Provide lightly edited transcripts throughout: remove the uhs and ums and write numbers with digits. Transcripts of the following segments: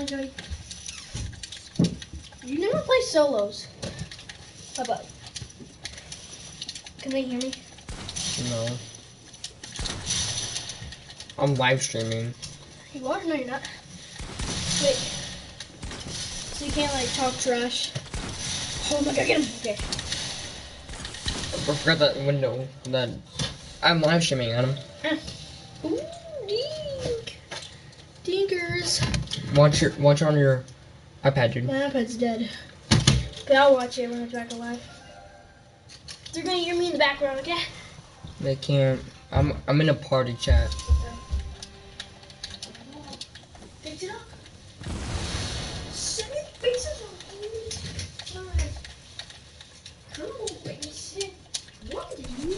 Joey. You never play solos. How about? Can they hear me? No. I'm live streaming. You are? No, you're not. Wait. So you can't like talk trash. Oh my god, get him! Okay. I forgot that window. That I'm live streaming, Adam. Ooh, dink. Dinkers. Watch it on your iPad, dude. My iPad's dead. But I'll watch it when it's back alive. They're gonna hear me in the background, okay? They can't. I'm in a party chat. Fix it up. 7 faces on time. Come on, face it. What are you doing?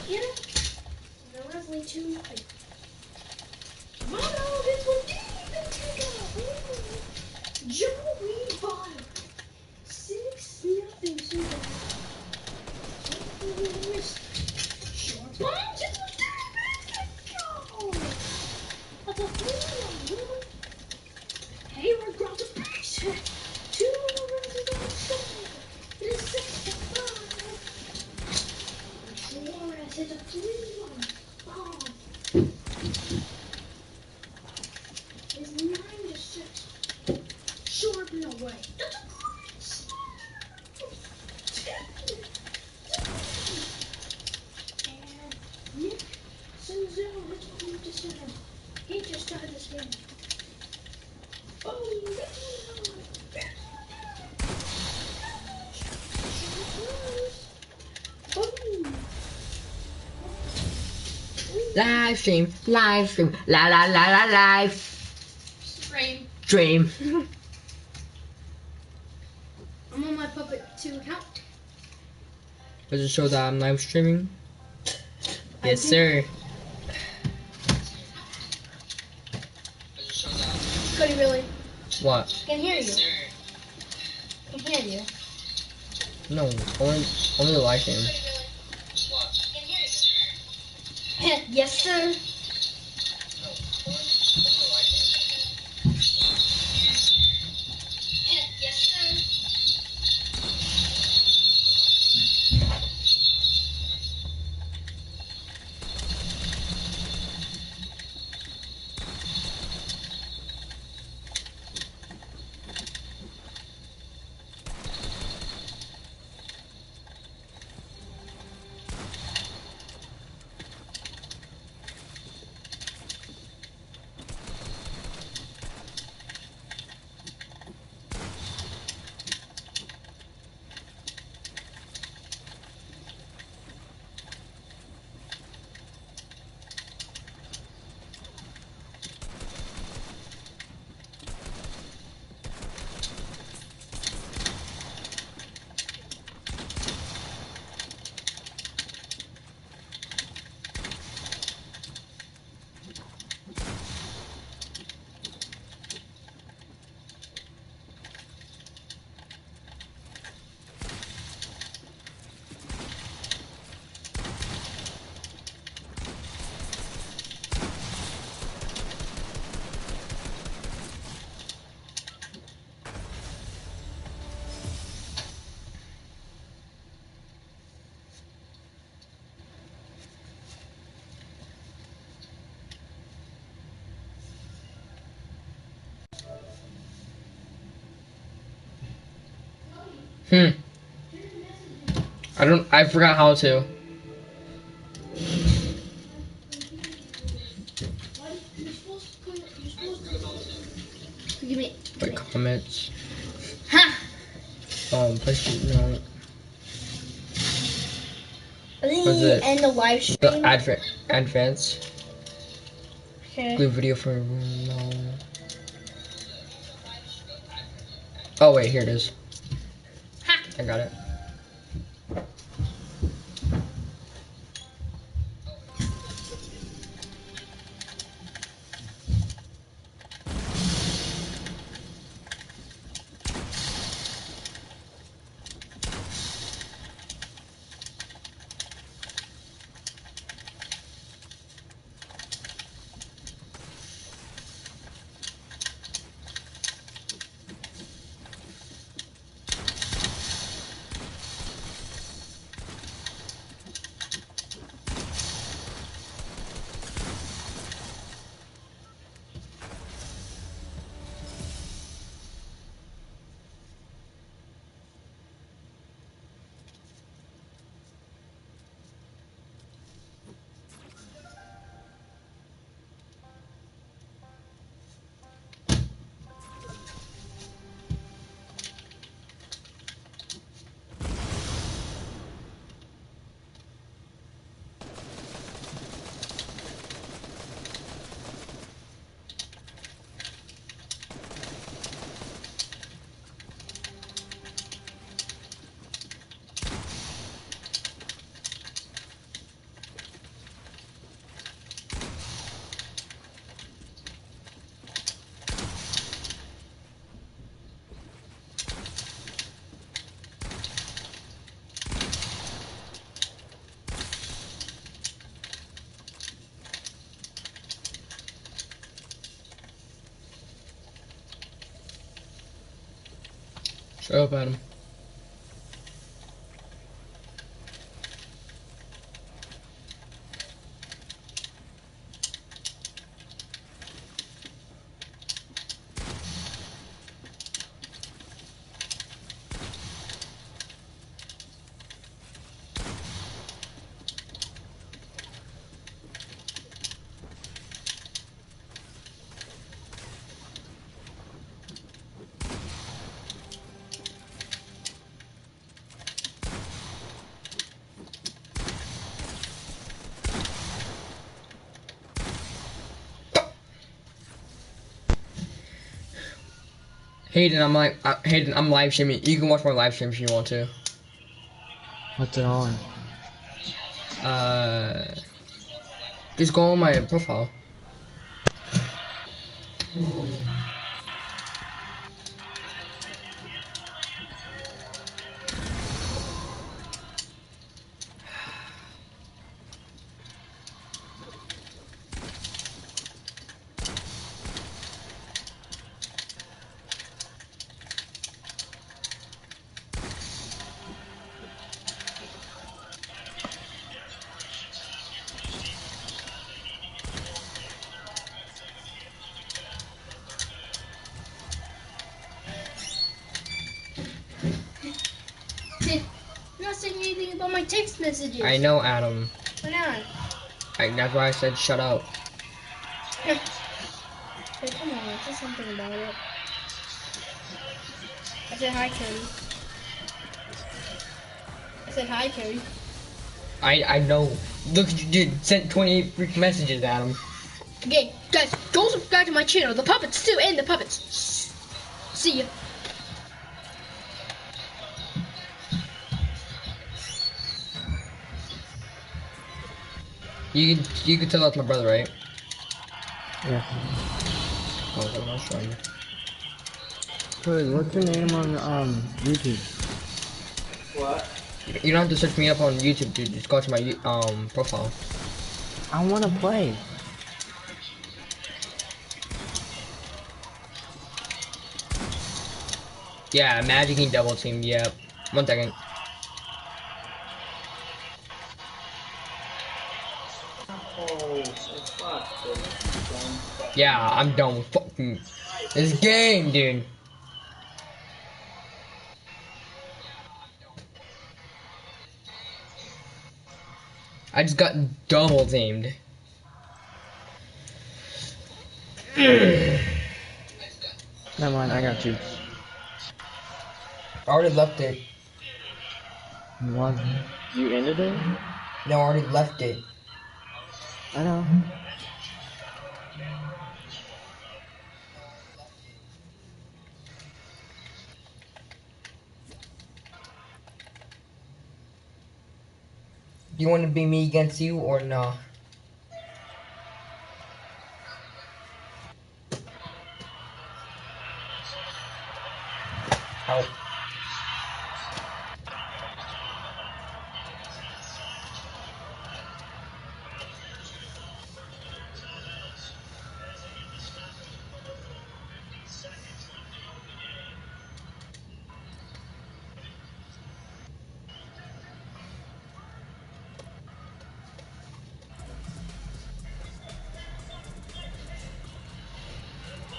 Get it? No, wrestling too. Mono, this one deep and take off. Joey bottom. 6-0 super. Short line, just go. That's a 3-1. Hayward grabs a base hit. 2 runs is on the side. It is 6-5. Suarez hits a 3-1 bomb. It's 9-6. Short and away. That's a great start. And Nick Senzel hits one to center. He just started this game. Oh, Live stream, live stream. I'm on my Puppet 2 account. Does it show that I'm live streaming? Yes, sir. Cody, really? What? I can hear you. I can hear you. No, only the live stream. Yes, sir. Yes, sir. I forgot how to. Give me. Like comments. Ha! Push it, no. I think Was you it end the live stream. The advance. Okay. Glue video for room, no. Oh wait, here it is. Ha! I got it. Show up, Adam. Hayden, Hayden, I'm live streaming. You can watch my live stream if you want to. What's it on? Just go on my profile. You're not saying anything about my text messages. I know, Adam. Why not? That's why I said shut up. Hey, come on, say something about it. I said hi, Cody. I said hi, Cody. I know. Look, you sent 28 freak messages, Adam. Okay, guys, go subscribe to my channel, The Puppets too, and The Puppets. See ya. You can tell that's my brother, right? Yeah. Oh, I'm not sure. Cause what's your name on YouTube? You don't have to search me up on YouTube, dude. Just go to my profile. I wanna play. Yeah, Magic and Double Team. Yep. 1 second. Yeah, I'm done with fucking this game, dude. I just got double teamed. Never mind, I got you. I already left it. What? You ended it? No, I already left it. I know. Do you want to be me against you or no? Ow.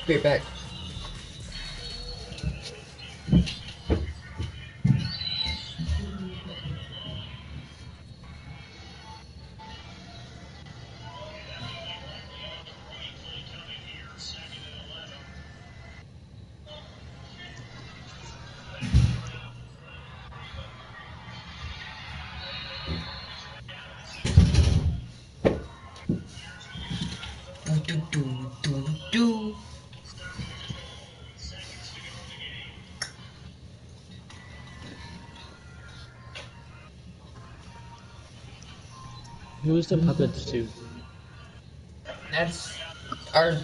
Be right back. Do do do do do. Who's the puppets to? That's our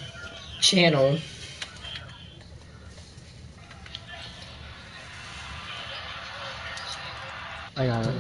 channel. I got it.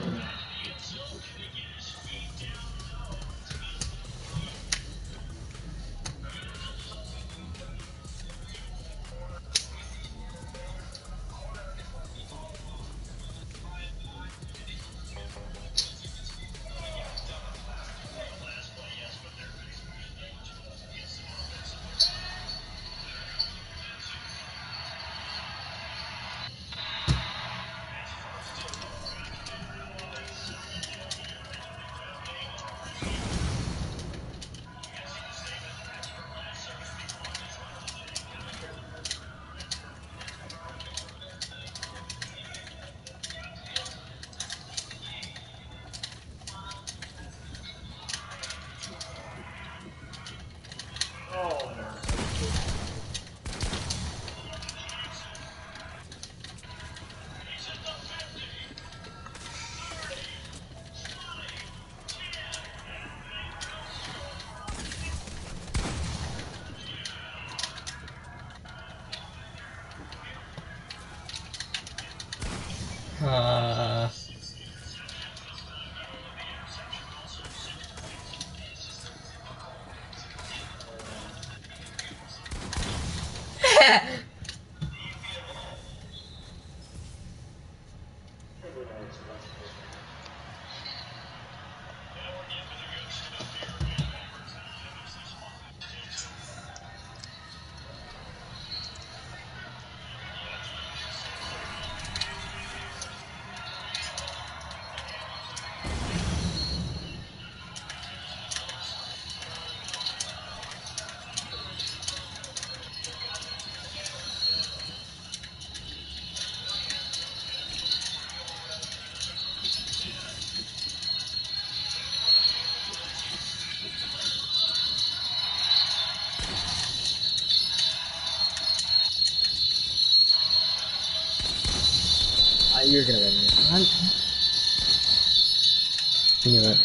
knew it.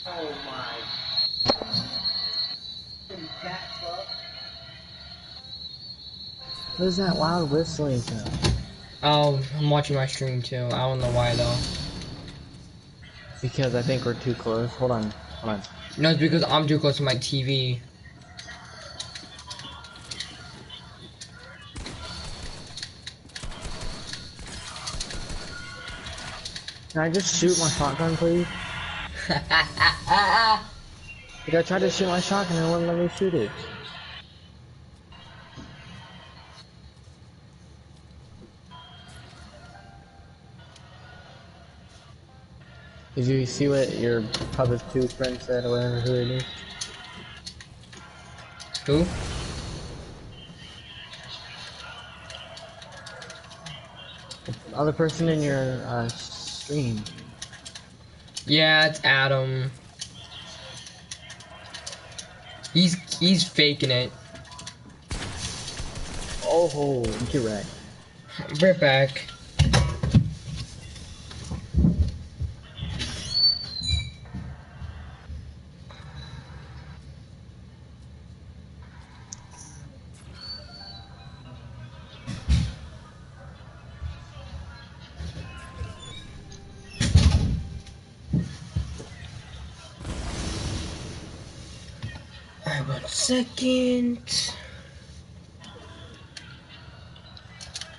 Oh my. What is that loud whistling sound? Oh, I'm watching my stream too. I don't know why though. Because I think we're too close. Hold on. Hold on. No, it's because I'm too close to my TV. Can I just shoot my shotgun, please? Like I tried to shoot my shotgun and it wouldn't let me shoot it. Did you see what your Puppet 2 friend said or whatever who it is? Who? The other person in your stream. Yeah, it's Adam. He's faking it. Oh, get right. Right back. Alright, 1 second.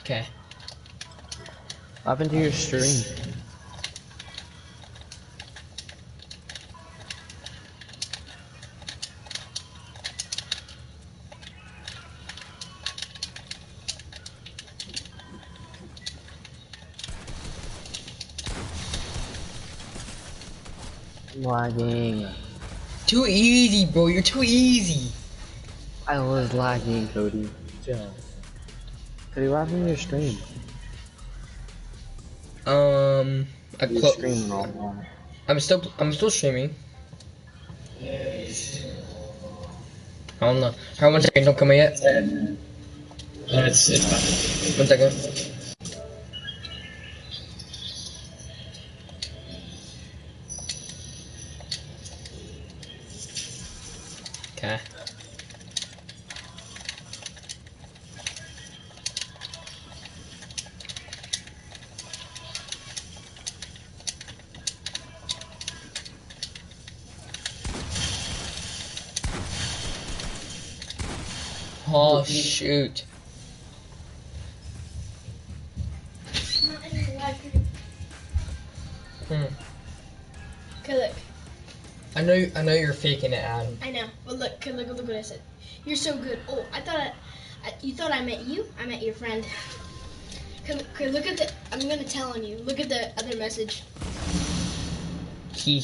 Okay. What happened to your stream? Lagging. Too easy, bro. You're too easy. I was lagging, Cody. Chill. Cody, what happened to your stream? I Your stream wrong. I'm still streaming. I don't know. Alright, 1 second. Don't come in yet. It's fine. 1 second. Okay. Oh shoot. Not in the library. Okay, look. I know you're faking it, Adam. I know. But look, okay, look what I said. You're so good. Oh, I thought you thought I met you. I met your friend. Okay, look at the. I'm gonna tell on you. Look at the other message. He.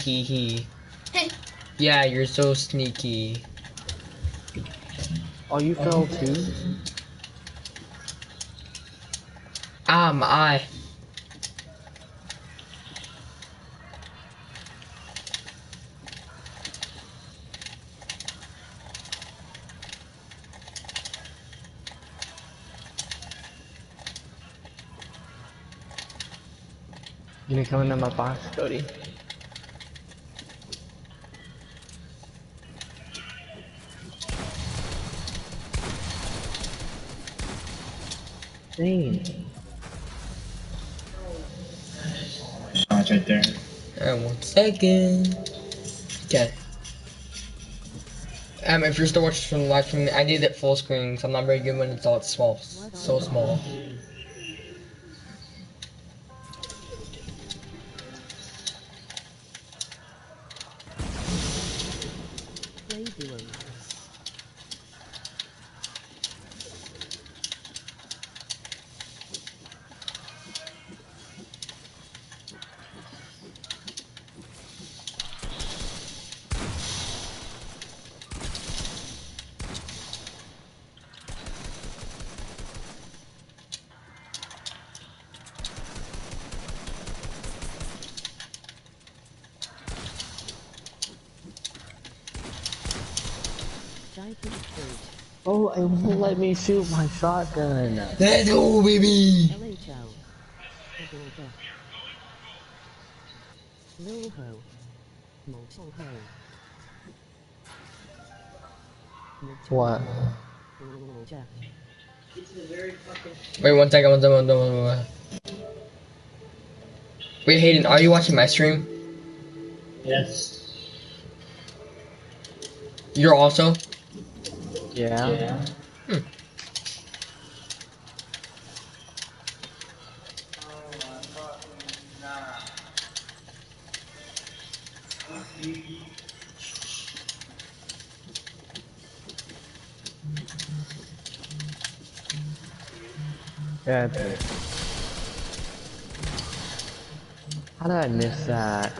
Hey. Yeah, you're so sneaky. Oh, you fell too? Ah, my eye. You gonna come into my box, Cody? Dang. Oh, it's right there. Alright, 1 second. Okay. If you're still watching from the live stream, I need it full screen because I'm not very good when it's all small, so small. Giant fruit. Oh, it won't let me shoot my shotgun. Let's go, baby. What? Wait, 1 second, 1 second, 1 second. Wait, Hayden, are you watching my stream? Yes. You're also? Yeah? Yeah. Hmm. Yeah, it's it. How did I miss that?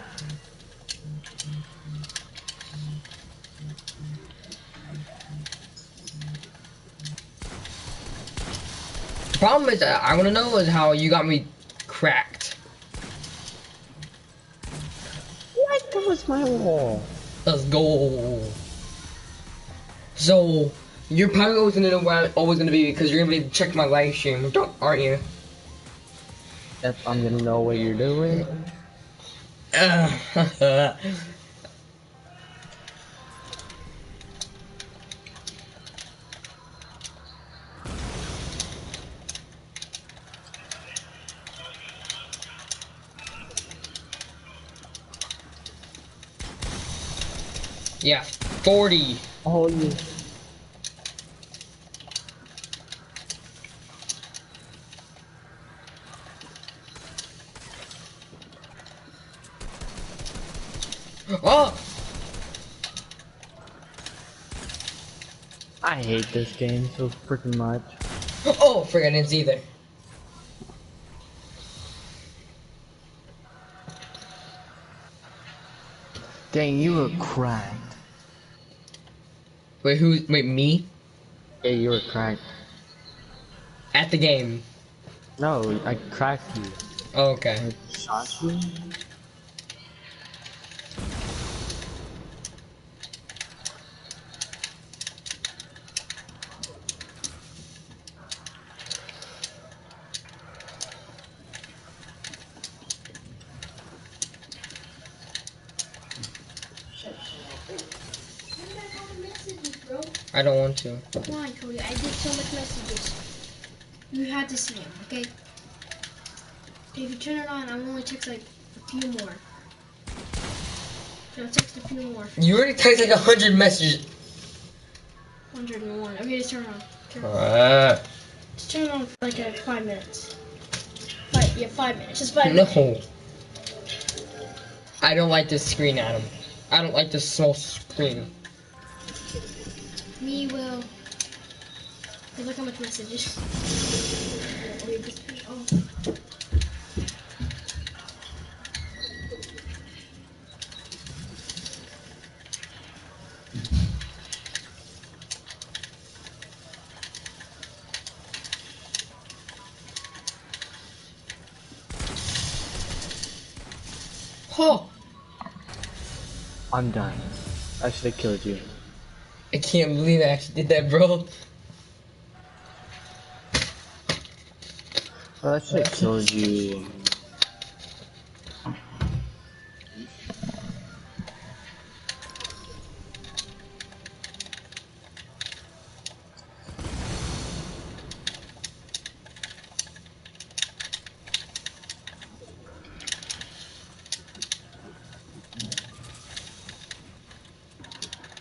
The problem is, I want to know is how you got me cracked. What? That was my wall. Let's go. So, you're probably always gonna know where I'm always gonna be because you're gonna be checking my live stream, aren't you? Yep, I'm gonna know what you're doing. Yeah, 40. Oh, you. Oh! I hate this game so freaking much. Oh, frick, I didn't see either. Dang, you were cracked. Wait, wait, me? Yeah, you were cracked. At the game. No, I cracked you. Oh, okay. I shot you? Send back all the messages, bro. I don't want to. Why, Cody? I did so much messages. You had to see them, okay? If you turn it on, I'm only text like a few more. So I'll text a few more. You already texted like 100 messages. 101. Okay, just turn it on. Turn it on. Just turn it on for like 5 minutes. 5 minutes. Just 5 minutes. No. I don't like this screen, Adam. I don't like this small screen. Me will. Look how much messages. Wait, this page. Oh. Oh, I'm done. I should have killed you. I can't believe I actually did that, bro. Well, I should have killed you.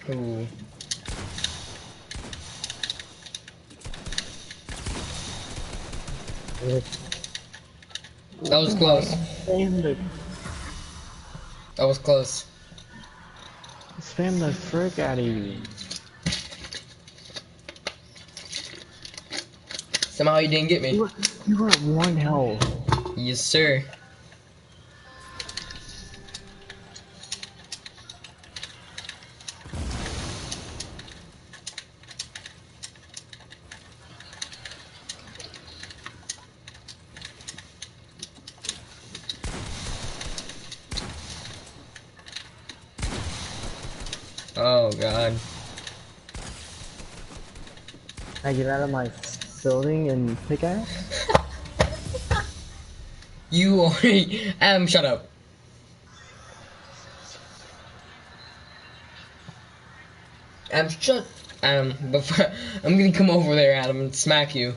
Ooh. That was close. Spam the, That was close. spam the frick out of you. Somehow you didn't get me. You were at 1 health. Yes, sir. Oh, God. I get out of my building and pickaxe? You already. Shut up. Shut. Before I'm gonna come over there, Adam, and smack you.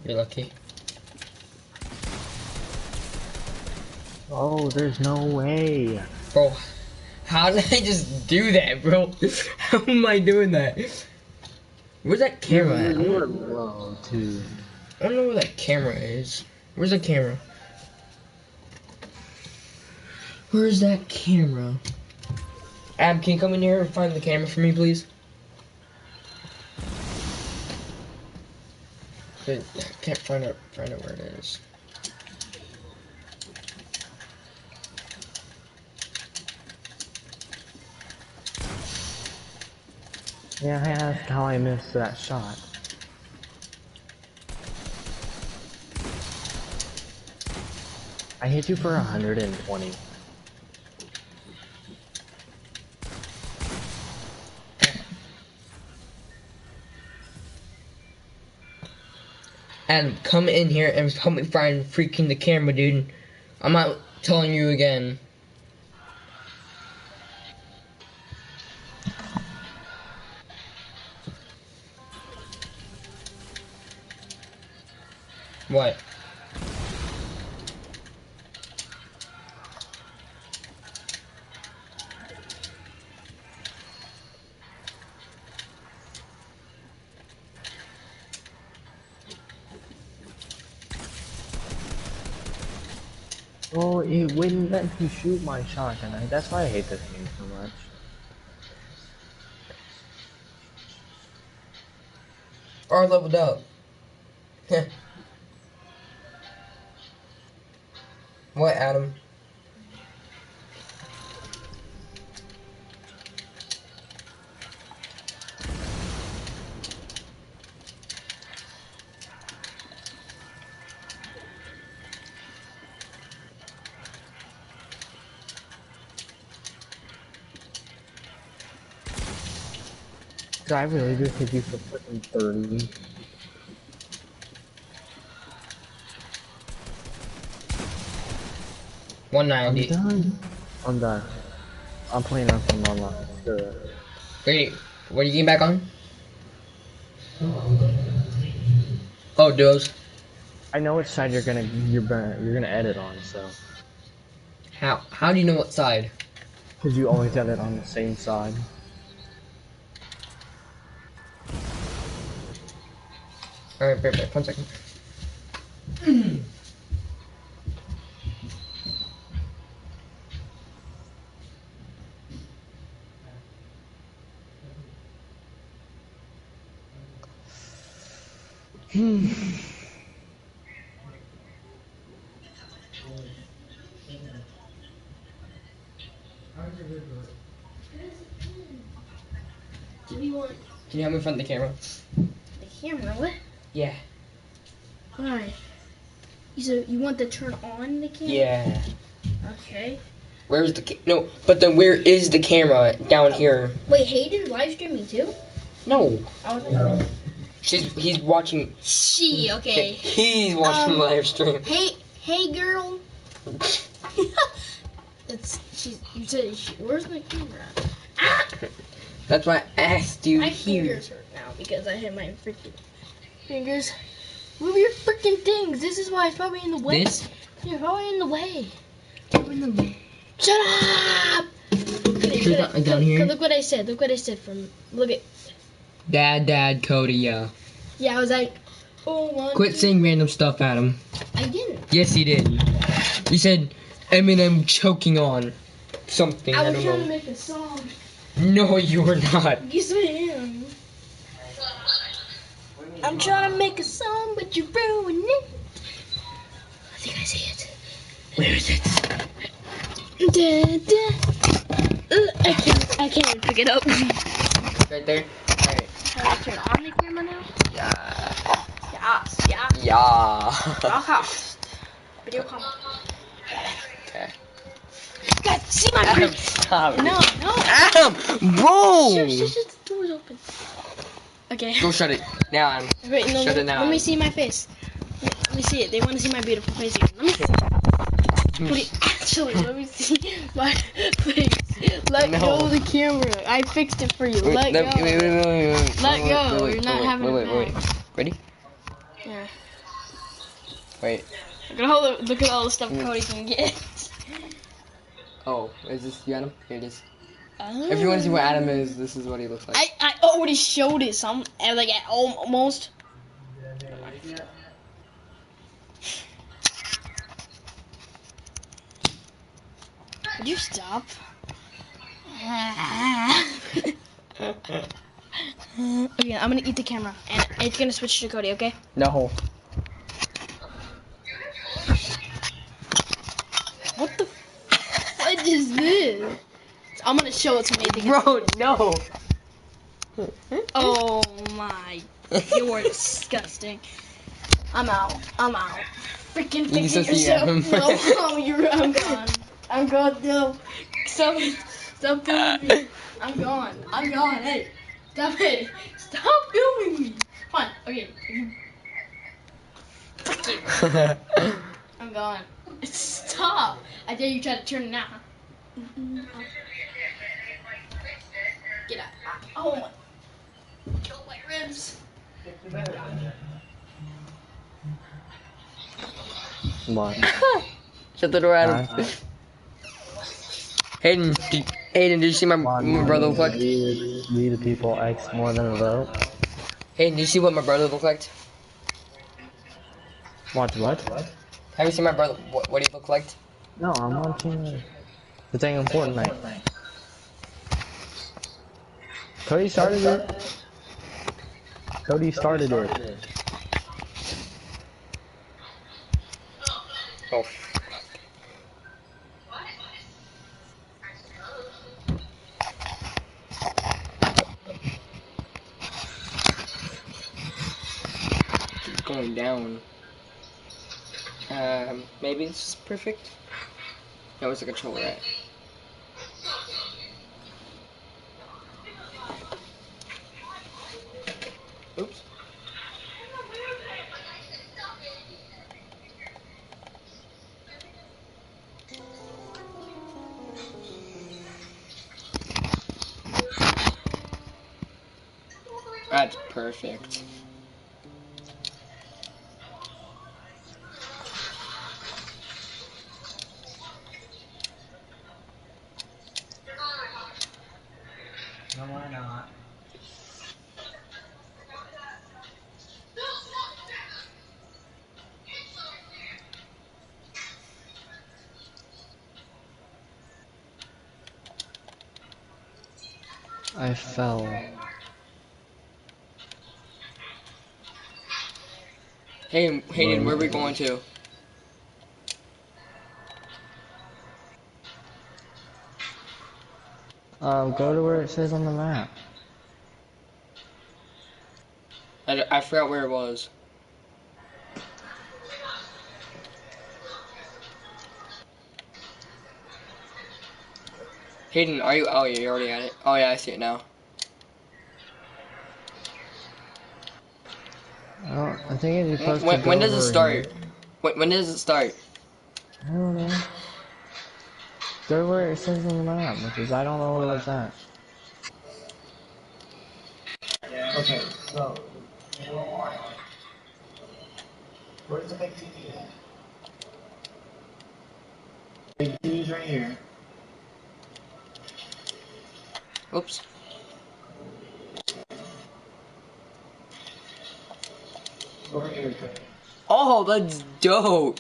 You're lucky. Oh, there's no way. Bro, how did I just do that, bro? How am I doing that? Where's that camera at? You were low, too. I don't know where that camera is. Where's the camera? Where's that camera? Ab, can you come in here and find the camera for me, please? I can't find out where it is. Yeah, I asked how I missed that shot. I hit you for 120. And come in here and help me find freaking the camera, dude. I'm not telling you again. What? Oh, it wouldn't let me shoot my shotgun. That's why I hate this game so much. Or leveled up. What, Adam? Did I really just hit you for freaking 30? I'm 190. done. I'm done. I'm playing on some online. Sure. Wait, what are you getting back on? Oh, duos. I know which side you're gonna edit on, so. How do you know what side? Cause you always edit on the same side. Alright, wait, 1 second. What do you want? Can you help me find the camera? The camera? What? Yeah. Why? You want to turn on the camera? Yeah. Okay. Where's the no? But then where is the camera down here? Wait, Hayden's live streaming too? No. Oh, He's watching. okay. He's watching the live stream. Hey, girl. You said, where's my camera? Ah! That's why I asked you My here. fingers hurt now because I hit my freaking fingers. Move your freaking things. This is why it's probably in the way. This? You're probably in the way. You're in the way. Shut up! Down here? Look what I said. Look what I said from. Look at. Dad, Cody, yeah. Yeah, I was like, oh, one. Quit saying random stuff, Adam. I didn't. Yes, you did. You said Eminem choking on something. I I was don't trying to know. make a song. No, you were not. Yes, I am. I'm trying to make a song, but you ruined it. I think I see it. Where is it? I can't even pick it up. Right there. Alright. Can I turn on the camera now? Yeah. Yeah. Yeah. Broadcast. Video call. Okay. Guys, see my Adam, face. stop. No. Adam, bro. Shush, the door's open. Okay. Go shut it now, Adam. Wait, no, Shut it now. let me see my face. Let me see it. They want to see my beautiful face again. Let me see. Please, actually, let me see my face. Let go of the camera. I fixed it for you. Let go. Wait. Let go. You're not having Wait. it back. Ready? Yeah. Wait. Look at all the stuff Cody can get. Oh, is this you, Adam? Here it is. Oh. If you want to see what Adam is, this is what he looks like. I already showed it. Like at almost. Would you stop? Okay, I'm gonna eat the camera, and it's gonna switch to Cody. Okay? No. What the fudge is this? I'm gonna show it to me. Bro, no. Oh my! You're disgusting. I'm out. Freaking You fix can it still see yourself. him. No, I'm gone. I'm gone. No. Stop filming me. I'm gone. Hey, stop it. Stop filming me. Come on. Okay. Fuck you. I'm gone. Stop. I dare you try to turn it now. Get out. Oh my. Kill my ribs. What? Shut the door, Adam. Huh? Hayden, did you see my brother look like? We the people X more than a vote. Hayden, did you see what my brother looked like? Watch what? Have you seen my brother? What he looked like? No, I'm watching the thing on Fortnite. Cody started it. Cody started it. Oh. Keep going down. Maybe this is perfect. That was the controller at. Oops. That's perfect. No, why not? I fell. Hey, Hayden, where are we going to? Go to where it says on the map. I forgot where it was. Hayden, are you? Oh, yeah, you already had it. Oh, yeah, I see it now. I think it's supposed to go When does it over start? here. When does it start? I don't know. Go to where it says on the map, because I don't know where it's at. Okay, so. Where's the big TV at? Big TV's right here. Oops. Over here. Oh, that's dope.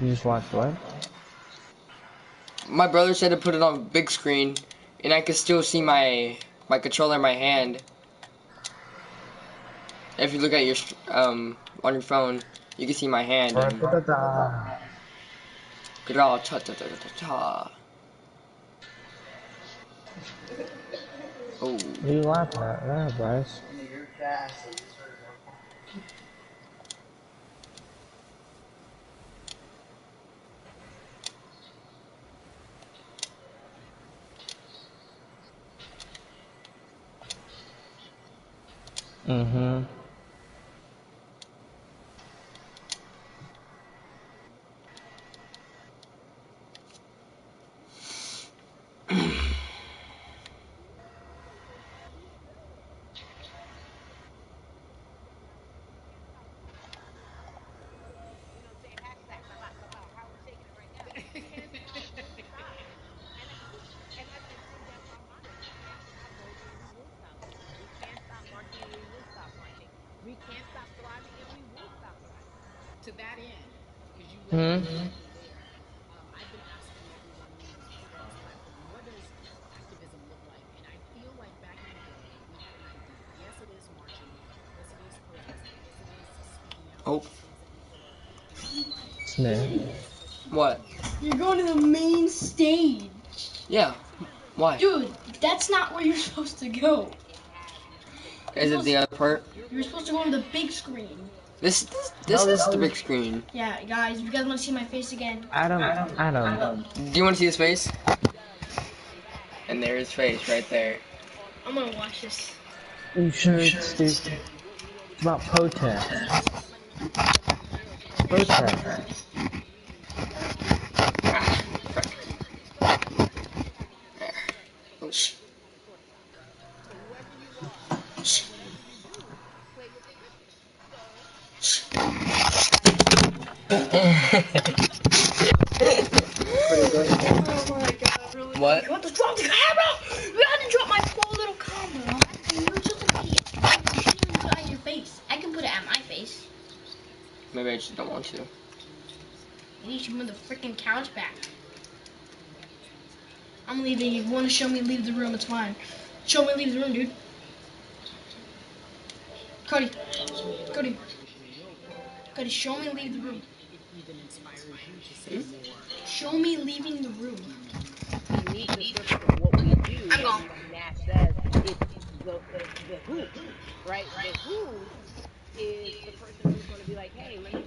You just watched what? My brother said to put it on big screen, and I could still see my controller in my hand. If you look at your on your phone, you can see my hand. And gra ta ta ta ta ta. Oh. What are you laughing at there, Bryce? Mm-hmm. Hmm. Oh, Smith. what? You're going to the main stage. Yeah. Why? Dude, that's not where you're supposed to go. Is it the other part? You're supposed to go on the big screen. This is the big screen. Yeah, guys, if you guys want to see my face again, Adam. Do you want to see his face? And there's his face right there. I'm gonna watch this. You sure it's stupid? It's about protest. Protest. Oh. Oh my god, really? What? You want to drop the camera? You had to drop my poor little camera. You're just an idiot. You shouldn't even put it on your face. I can put it on my face. Maybe I just don't want to. You should move the freaking couch back. I'm leaving. If you want to show me leave the room, it's fine. Show me leave the room, dude. Cody. Cody. Cody, show me leave the room. Hmm? Show me leaving the room. What we do, I'm gone. like Nash says, it's the who, right? The who is the person who's going to be like, hey, let me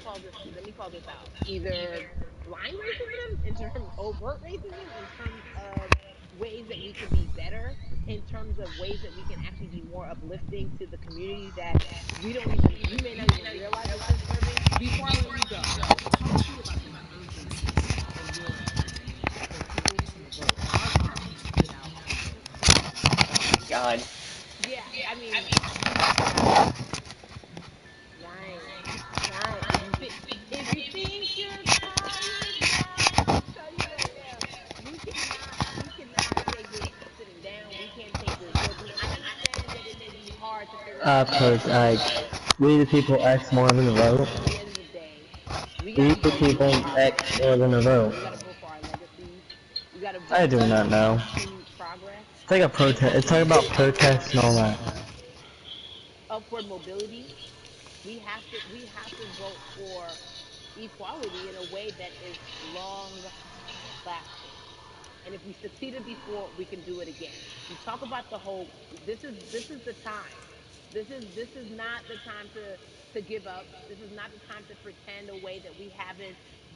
call this out. Either blind racism in terms of overt racism, in terms of ways that we can be better, in terms of ways that we can actually be more uplifting to the community that we may not even realize that you're serving. Before I let you go, talk to me about the urgency, in your opinion, for people to vote, our party to get out and vote. God. Yeah, I mean, right, right. If you think you're tired now, let me tell you right now, we cannot take this sitting down. We can't take this joking. I understand that it may be hard to figure out how to Like, we the people X more than the vote. at the end of the day, we We gotta the vote people for our X more than the vote. we gotta vote for our legacies. We gotta I vote do for not know. continued progress. It's like a protest. It's like We about gotta vote protests for and all that. upward mobility. We have to vote for equality in a way that is long lasting. And if we succeeded before, we can do it again. You talk about the whole. This is the time. This is not the time to give up. This is not the time to pretend a way that we haven't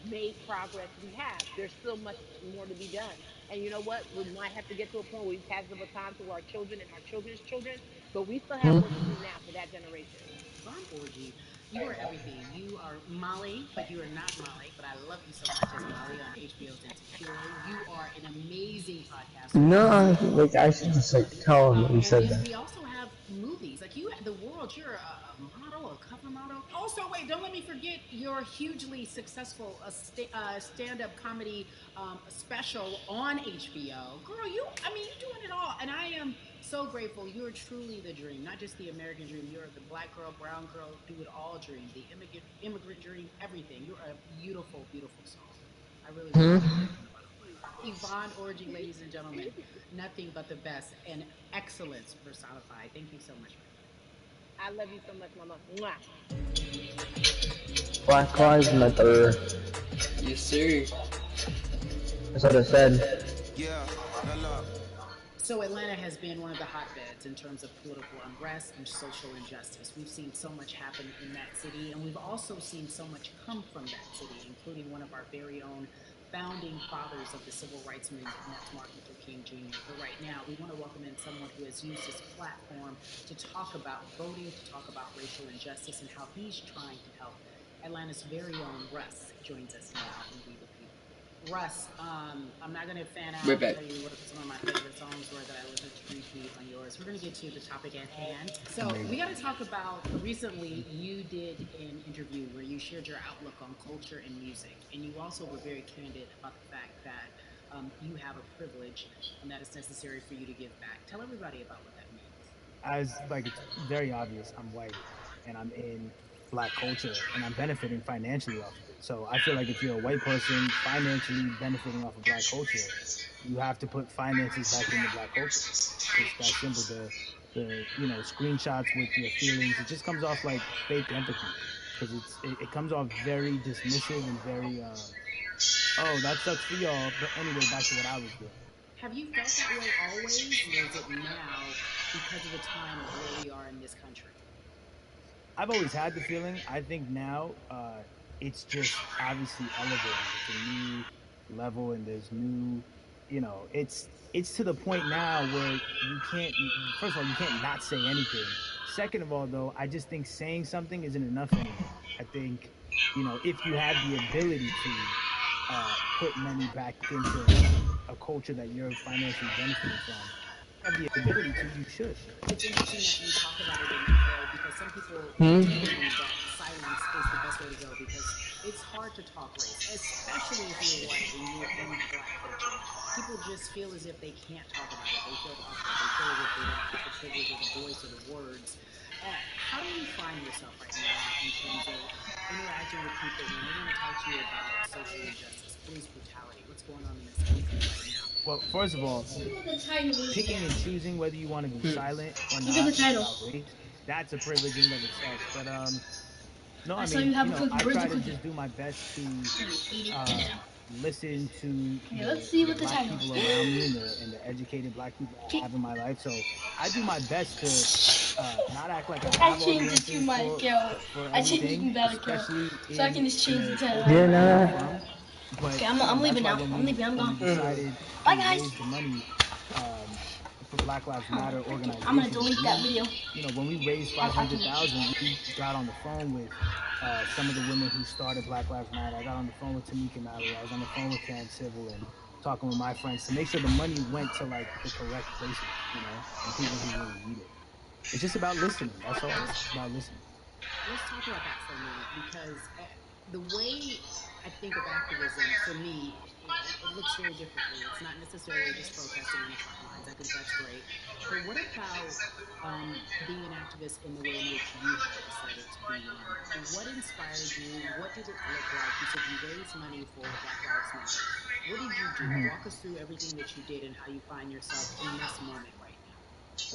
made progress. We have. There's still much more to be done. And you know what? We might have to get to a point where we pass the baton to our children and our children's children, but we still have work to do now for that generation. Von Orgy, you are everything. You are Molly, but you are not Molly, but I love you so much as Molly on HBO's Insecure. You are an amazing podcaster. No, like I should just like tell him that you And said then that. we also have movies. Like you, the world, you're a model, a cover model. Also, wait, don't let me forget your hugely successful stand-up comedy special on HBO. Girl, I mean, you're doing it all. And I am so grateful. You're truly the dream, not just the American dream. You're the black girl, brown girl, do it all dream, the immigrant dream, everything. You're a beautiful, beautiful soul. I really, really Hmm? do. Yvonne Orgy, ladies and gentlemen, nothing but the best and excellence personified. Thank you so much, my friend. I love you so much, Mama. Mwah. Black Lives Matter. Yes, sir. That's what I said. So, Atlanta has been one of the hotbeds in terms of political unrest and social injustice. We've seen so much happen in that city, and we've also seen so much come from that city, including one of our very own founding fathers of the civil rights movement, and that's Martin Luther King Jr. But right now, we want to welcome in someone who has used his platform to talk about voting, to talk about racial injustice, and how he's trying to help. Atlanta's very own Russ joins us now in We the People. Russ, I'm not going to fan out We're and back. tell you what some of my favorite songs were that I listened to repeat on yours. We're going to get to the topic at hand. So we got to talk about, recently you did an interview where you shared your outlook on culture and music. And you also were very candid about the fact that you have a privilege and that it's necessary for you to give back. Tell everybody about what that means. As like it's very obvious, I'm white and I'm in black culture and I'm benefiting financially off of it. So I feel like if you're a white person financially benefiting off of black culture, you have to put finances back into black culture. It's that simple. The screenshots with your feelings, it just comes off like fake empathy because it comes off very dismissive and very oh, that sucks for y'all. But anyway, back to what I was doing. Have you felt that way always, or is it now because of the time of where we are in this country? I've always had the feeling. I think now it's just obviously elevated. It's a new level, and there's new. It's to the point now where you can't. First of all, you can't not say anything. Second of all, though, I just think saying something isn't enough anymore. I think if you have the ability to put money back into a culture that you're financially benefiting from, have the ability to, you should. It's interesting that you talk about it in that way because some people do believe that silence is the best way to go because it's hard to talk race, especially if you're white and you're in black culture. People just feel as if they can't talk about it. They feel awkward. They feel as if they don't have the privilege or the voice or the words. How do you find yourself right now in terms of interacting with people when they want to talk to you about social injustice, police brutality, what's going on in this country right now? Well, first of all, picking and choosing whether you want to be silent or Look at the not title. about race, that's a privilege in and of itself. But no, I I saw mean, you have a cookie. I Where's try the to cookie? just do my best to Eat it. listen to Okay, let's see what the black title people is. around me and the educated black people I have in my life. So I do my best to not act like I I have all the changed it to answers my account. for I changed it everything, to that account. especially So I can just change the in a title. culture that I'm not from. But Okay, I'm that's leaving why now. I'm leaving. I'm when we gone. decided Bye, to guys. raise the money um, for Black Lives Matter I'm gonna organization, delete that video. when we raised I 500,000, we got on the phone with some of the women who started Black Lives Matter. I got on the phone with Tamika Mallory. I was on the phone with Karen Civil and talking with my friends to make sure the money went to like the correct places, and people who really need it. It's just about listening. That's all. It's about listening. Let's talk about that for a minute because the way I think of activism for me, it looks very differently. It's not necessarily just protesting on the front lines. I think that's great. But what about being an activist in the way in which you have decided to be one? What inspired you? What did it look like? You said you raised money for Black Lives Matter. What did you do? Mhm. Walk us through everything that you did and how you find yourself in this moment right now.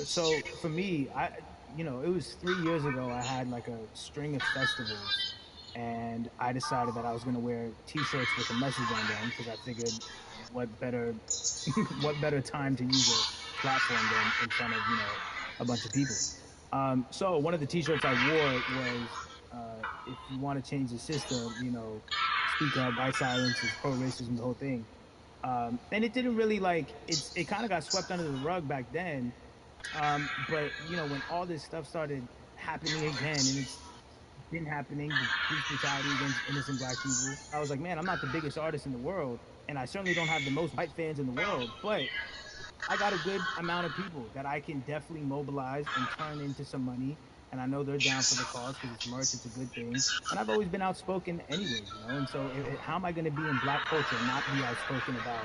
So for me, it was 3 years ago. I had like a string of festivals, and I decided that I was going to wear T-shirts with a message on them because I figured, what better, what better time to use a platform than in front of a bunch of people. So one of the T-shirts I wore was, "If you want to change the system, speak up. White silence is pro-racism. The whole thing." And it didn't really it kind of got swept under the rug back then. But when all this stuff started happening again, and it's been happening, the police brutality against innocent black people, I was like, man, I'm not the biggest artist in the world, and I certainly don't have the most white fans in the world, but I got a good amount of people that I can definitely mobilize and turn into some money. And I know they're down for the cause because it's merch, it's a good thing. And I've always been outspoken anyways, And so how am I going to be in black culture and not be outspoken about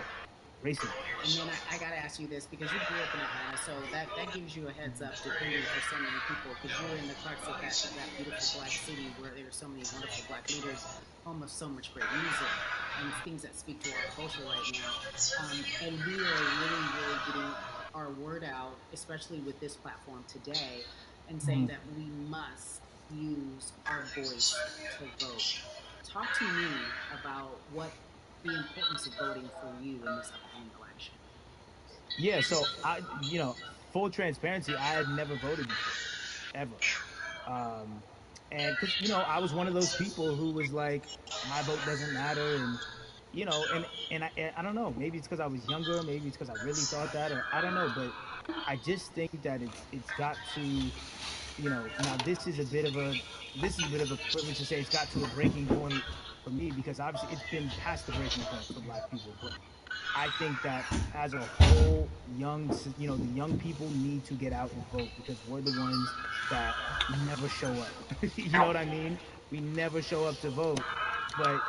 racism? And then I got to ask you this because you grew up in Atlanta, so that gives you a heads up defending for so many people because you're in the crux of that beautiful black city where there are so many wonderful black leaders, home of so much great music and things that speak to our culture right now. And we are really, really getting our word out, especially with this platform today, and saying that we must use our voice to vote. Talk to me about what the importance of voting for you in this upcoming election. Yeah, so full transparency, I had never voted before, ever. And because I was one of those people who was like, my vote doesn't matter, and you know, and I don't know. Maybe it's because I was younger. Maybe it's because I really thought that, or I don't know. But I just think that it's got to, you know. Now this is a bit of a privilege to say it's got to a breaking point for me because obviously it's been past the breaking point for Black people. But I think that as a whole, the young people need to get out and vote because we're the ones that never show up. You know what I mean? We never show up to vote, but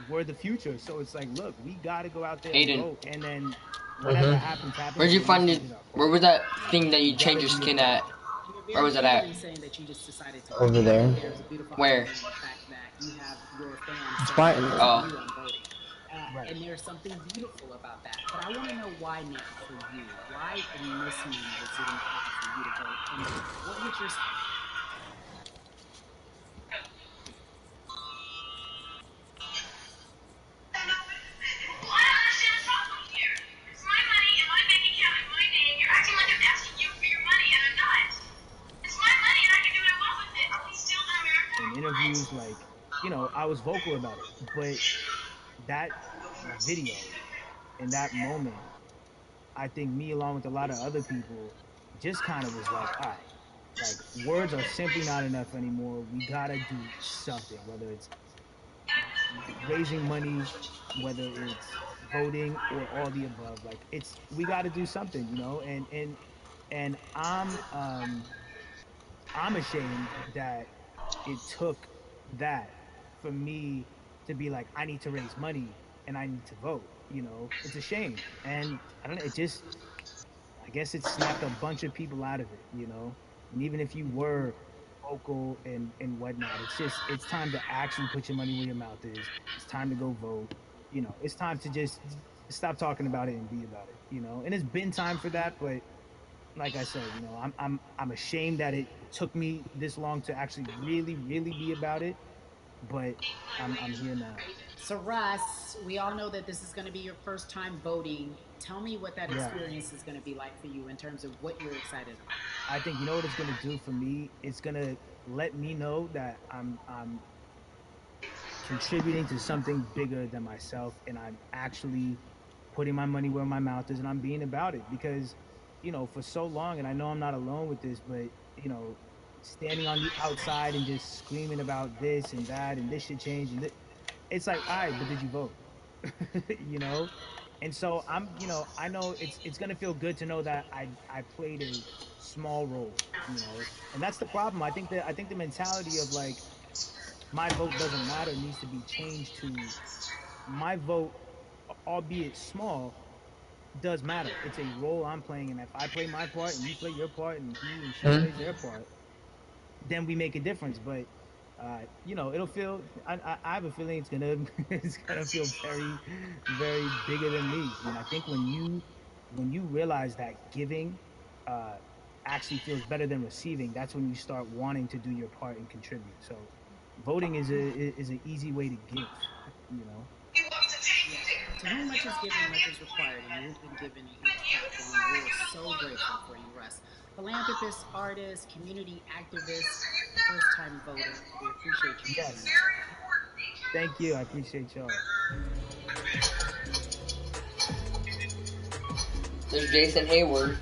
we're the future. So it's like, look, we got to go out there and Aiden, vote, and then whatever happens, happens. where'd But you at least find we this? did our Where part. was that thing that you You got changed to your do your skin part. at? You're Where very was it candid at? in saying that you just decided to Over vote. I there. think there's a beautiful Where? irony in the fact that you have your fans It's saying, fine. "Listen, Oh, you, I'm voting," Right. and there's something beautiful about that. But I want to know why now for you. Why in this moment is it important for you to vote, and what would your Well, I don't understand the problem here. It's my money and my bank account in my name. You're acting like I'm asking you for your money, and I'm not. It's my money and I can do what I want with it. Are we still in America In or what? interviews, like I was vocal about it, but that video in that moment, I think me along with a lot of other people just kind of was like, all right, like words are simply not enough anymore. We gotta do something, whether it's raising money, whether it's voting or all the above. Like we gotta do something, and I'm ashamed that it took that for me to be like, I need to raise money and I need to vote. It's a shame. And I don't know, I guess it snapped a bunch of people out of it. And even if you were vocal and whatnot, it's time to actually put your money where your mouth is. It's time to go vote. It's time to just stop talking about it and be about it. And it's been time for that, but like I said, I'm ashamed that it took me this long to actually really, really be about it. But I'm here now. So, Russ, we all know that this is going to be your first time voting. Tell me what that Yeah. experience is going to be like for you in terms of what you're excited about. I think you know what it's gonna do for me? It's gonna let me know that I'm contributing to something bigger than myself and I'm actually putting my money where my mouth is and I'm being about it because for so long, and I know I'm not alone with this, but you know standing on the outside and just screaming about this and that and this should change it's like, all right, but did you vote? you know and so I know it's going to feel good to know that I played a small role, and that's the problem. I think the mentality of like my vote doesn't matter needs to be changed to my vote, albeit small, does matter. It's a role I'm playing, and if I play my part and you play your part and he and she plays their part, then we make a difference. But it'll feel. I have a feeling it's gonna it's gonna feel very, very bigger than me. And I think when you realize that giving uh, actually feels better than receiving, that's when you start wanting to do your part and contribute. So, voting is an easy way to give. You know. Yeah. To whom much is given, much is required, and you have been given a huge platform. We are so grateful for you, Russ. Philanthropist, artist, community activist, first time voter. We appreciate you for being Yes. here today. Thank you. I appreciate y'all. there's Jason Hayward.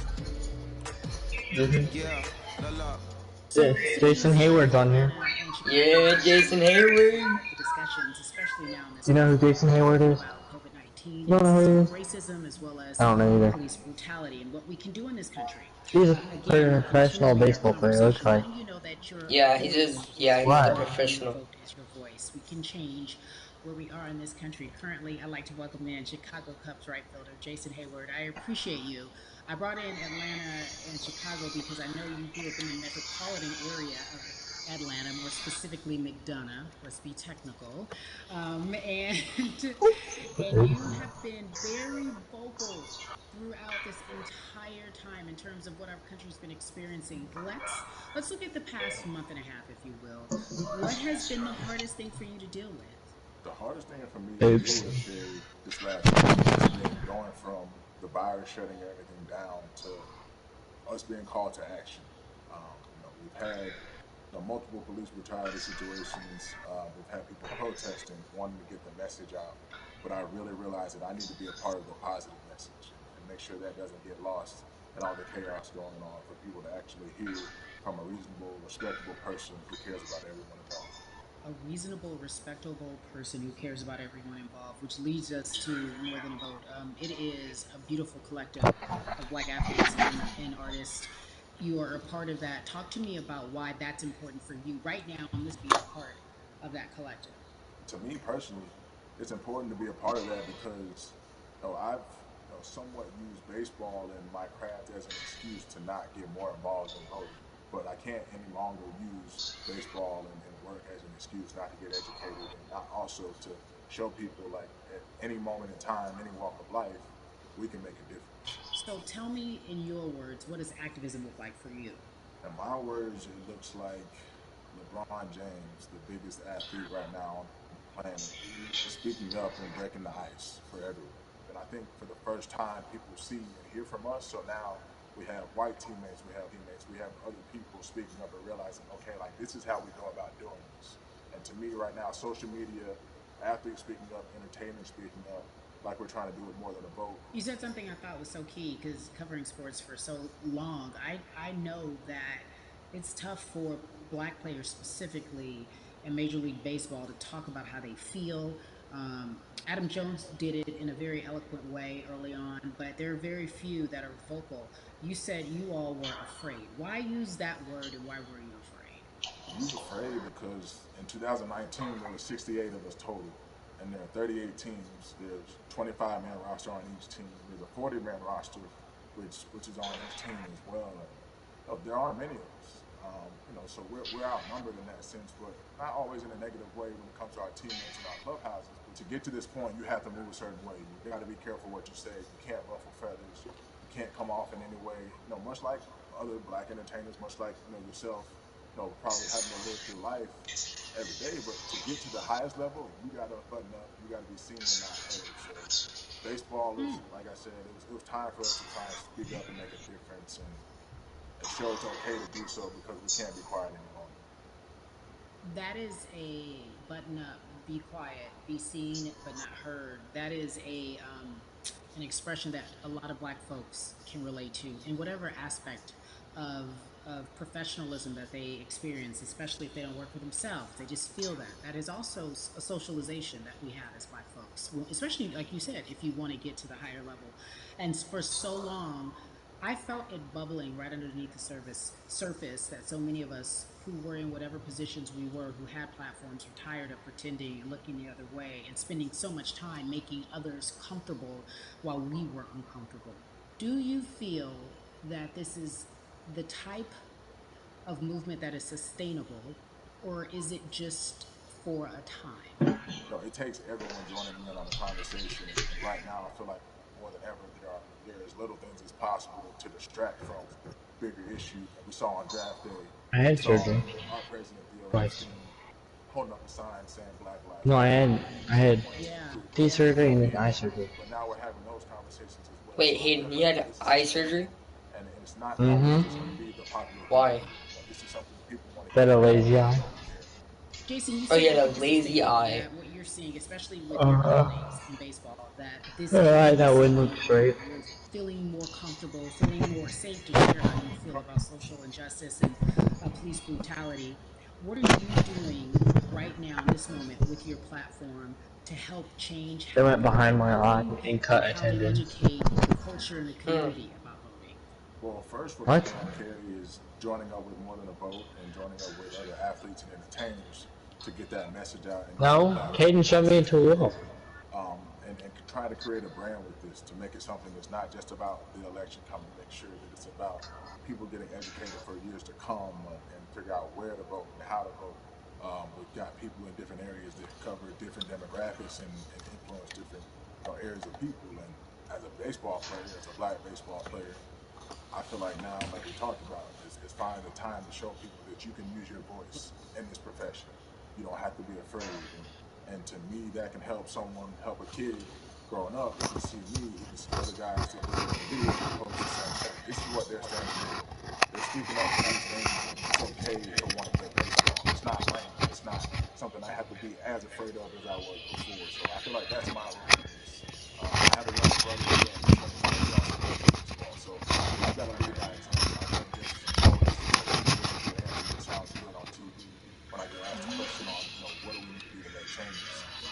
So Jason these Hayward's on here. Atlanta and Chicago Yeah, Jason elections have Hayward. sparked the discussions, especially now in this You know who moment Jason Hayward is? about COVID 19 You don't and know who he systemic is? racism as well as I don't know either. police brutality and what we can do in this country. He's a Again, I'm professional touring our baseball player, looks conversation, like. letting you know that your Yeah, voice is yeah, he's your a What? vote and your professional. vote is your voice. We can change where we are in this country. Currently, I'd like to welcome in Chicago Cubs right fielder Jason Hayward. I appreciate you. I brought in Atlanta and Chicago because I know you grew up in the metropolitan area of Atlanta, more specifically McDonough. Let's be technical, and and Oops. you have been very vocal throughout this entire time in terms of what our country's been experiencing. Let's look at the past month and a half, if you will. What has been the hardest thing for you to deal with? The hardest thing for me to deal Oops. with this last month has been going from the virus shutting everything down to us being called to action. We've had multiple police brutality situations. We've had people protesting, wanting to get the message out. but I really realized that I need to be a part of the positive message and make sure that doesn't get lost in all the chaos going on for people to actually hear from a reasonable, respectable person who cares about everyone involved. A reasonable, respectable person who cares about everyone involved, which leads us to More Than a Vote. It is a beautiful collective of Black athletes and artists. You are a part of that. Talk to me about why that's important for you right now on this being a part of that collective. To me personally, it's important to be a part of that because I've somewhat used baseball and my craft as an excuse to not get more involved in voting. But I can't any longer use baseball and work as an excuse not to get educated and not also to show people like at any moment in time, any walk of life, we can make a difference. So tell me in your words, what does activism look like for you? In my words, it looks like LeBron James, the biggest athlete right now on the planet, speaking up and breaking the ice for everyone. And I think for the first time, people see and hear from us. So now we have white teammates, we have other people speaking up and realizing, okay, like this is how we go about doing this. And to me, right now, social media, athletes speaking up, entertainers speaking up, like we're trying to do with More Than a Vote. You said something I thought was so key because covering sports for so long, I know that it's tough for black players specifically in Major League Baseball to talk about how they feel. Adam Jones did it in a very eloquent way early on, but there are very few that are vocal. You said you all were afraid. Why use that word and why were you afraid? We was afraid because in 2019 there were 68 of us total, and there are 38 teams. There's 25-man roster on each team. There's a 40-man roster, which is on each team as well. And, there aren't many of us. So we're outnumbered in that sense, but not always in a negative way when it comes to our teammates and our clubhouses. But to get to this point, you have to move a certain way. You got to be careful what you say. You can't ruffle feathers. You can't come off in any way. Much like other black entertainers, much like yourself, probably having to live through life every day. But to get to the highest level, you got to button up. You got to be seen and not heard. So baseball is, like I said, it was time for us to try and speak up and make a difference and show it's okay to do so because we can't be quiet any longer. That is a button up, be quiet, be seen but not heard. That is an expression that a lot of black folks can relate to in whatever aspect of professionalism that they experience, especially if they don't work for themselves. They just feel that. That is also a socialization that we have as black folks, especially like you said, if you want to get to the higher level. And for so long, I felt it bubbling right underneath the surface that so many of us who were in whatever positions we were, who had platforms, were tired of pretending and looking the other way and spending so much time making others comfortable while we were uncomfortable. Do you feel that this is the type of movement that is sustainable, or is it just for a time? It takes everyone joining in on the conversation. And right now, I feel like more than ever, there is little things as possible to distract from bigger issues. And we saw on draft day, I we had saw surgery our president Theo twice. Epstein holding up a sign saying Black Lives No, Matter. I had Yeah, teeth yeah. surgery and then eye surgery. But now we're having those conversations as well. Wait, So Hayden, you had this is eye something surgery? and it's not always Mm-hmm. just going to be the popular thing to Why? do. This is something people want to Got hear a about lazy eye. don't care. Jason, you Oh, said you had you a think it's lazy sustainable, eye. that what you're seeing, especially with your Uh-huh. colleagues in baseball, that this Alright, that is wouldn't look great. you're feeling more comfortable, feeling more safe to share how you feel about social injustice and police brutality. What are you doing right now in this moment with your platform to help change They how went we behind view my eye voting and and cut a how we tendon. educate the culture and the Hmm. community about voting? Well, first, what I'm What? doing, Carrie, is joining up with More Than a Vote and joining up with other athletes and entertainers to get that message out and use the No, platform Hayden to shoved me into a wall. educate and try to create a brand with this to make it something that's not just about the election coming, make sure that it's about people getting educated for years to come and figure out where to vote and how to vote. We've got people in different areas that cover different demographics and influence different areas of people. And as a baseball player, as a black baseball player, I feel like now, like we talked about, is finding the time to show people that you can use your voice in this profession. You don't have to be afraid. And to me, that can help someone, help a kid growing up. He can see me, he can see other guys that we're doing videos and posts and saying, hey, this is what they're standing for. They're speaking up for these things, and it's okay to want to play baseball. It's not lame. that's not something I have to be as afraid of as I was before. So I feel like that's my role in this. I have a younger brother. He's 21. He also plays basketball. So I've got to lead by example. I can't just always keep looking through the hands, which sounds good on TV when I get asked a question on, what do we need to do to make changes.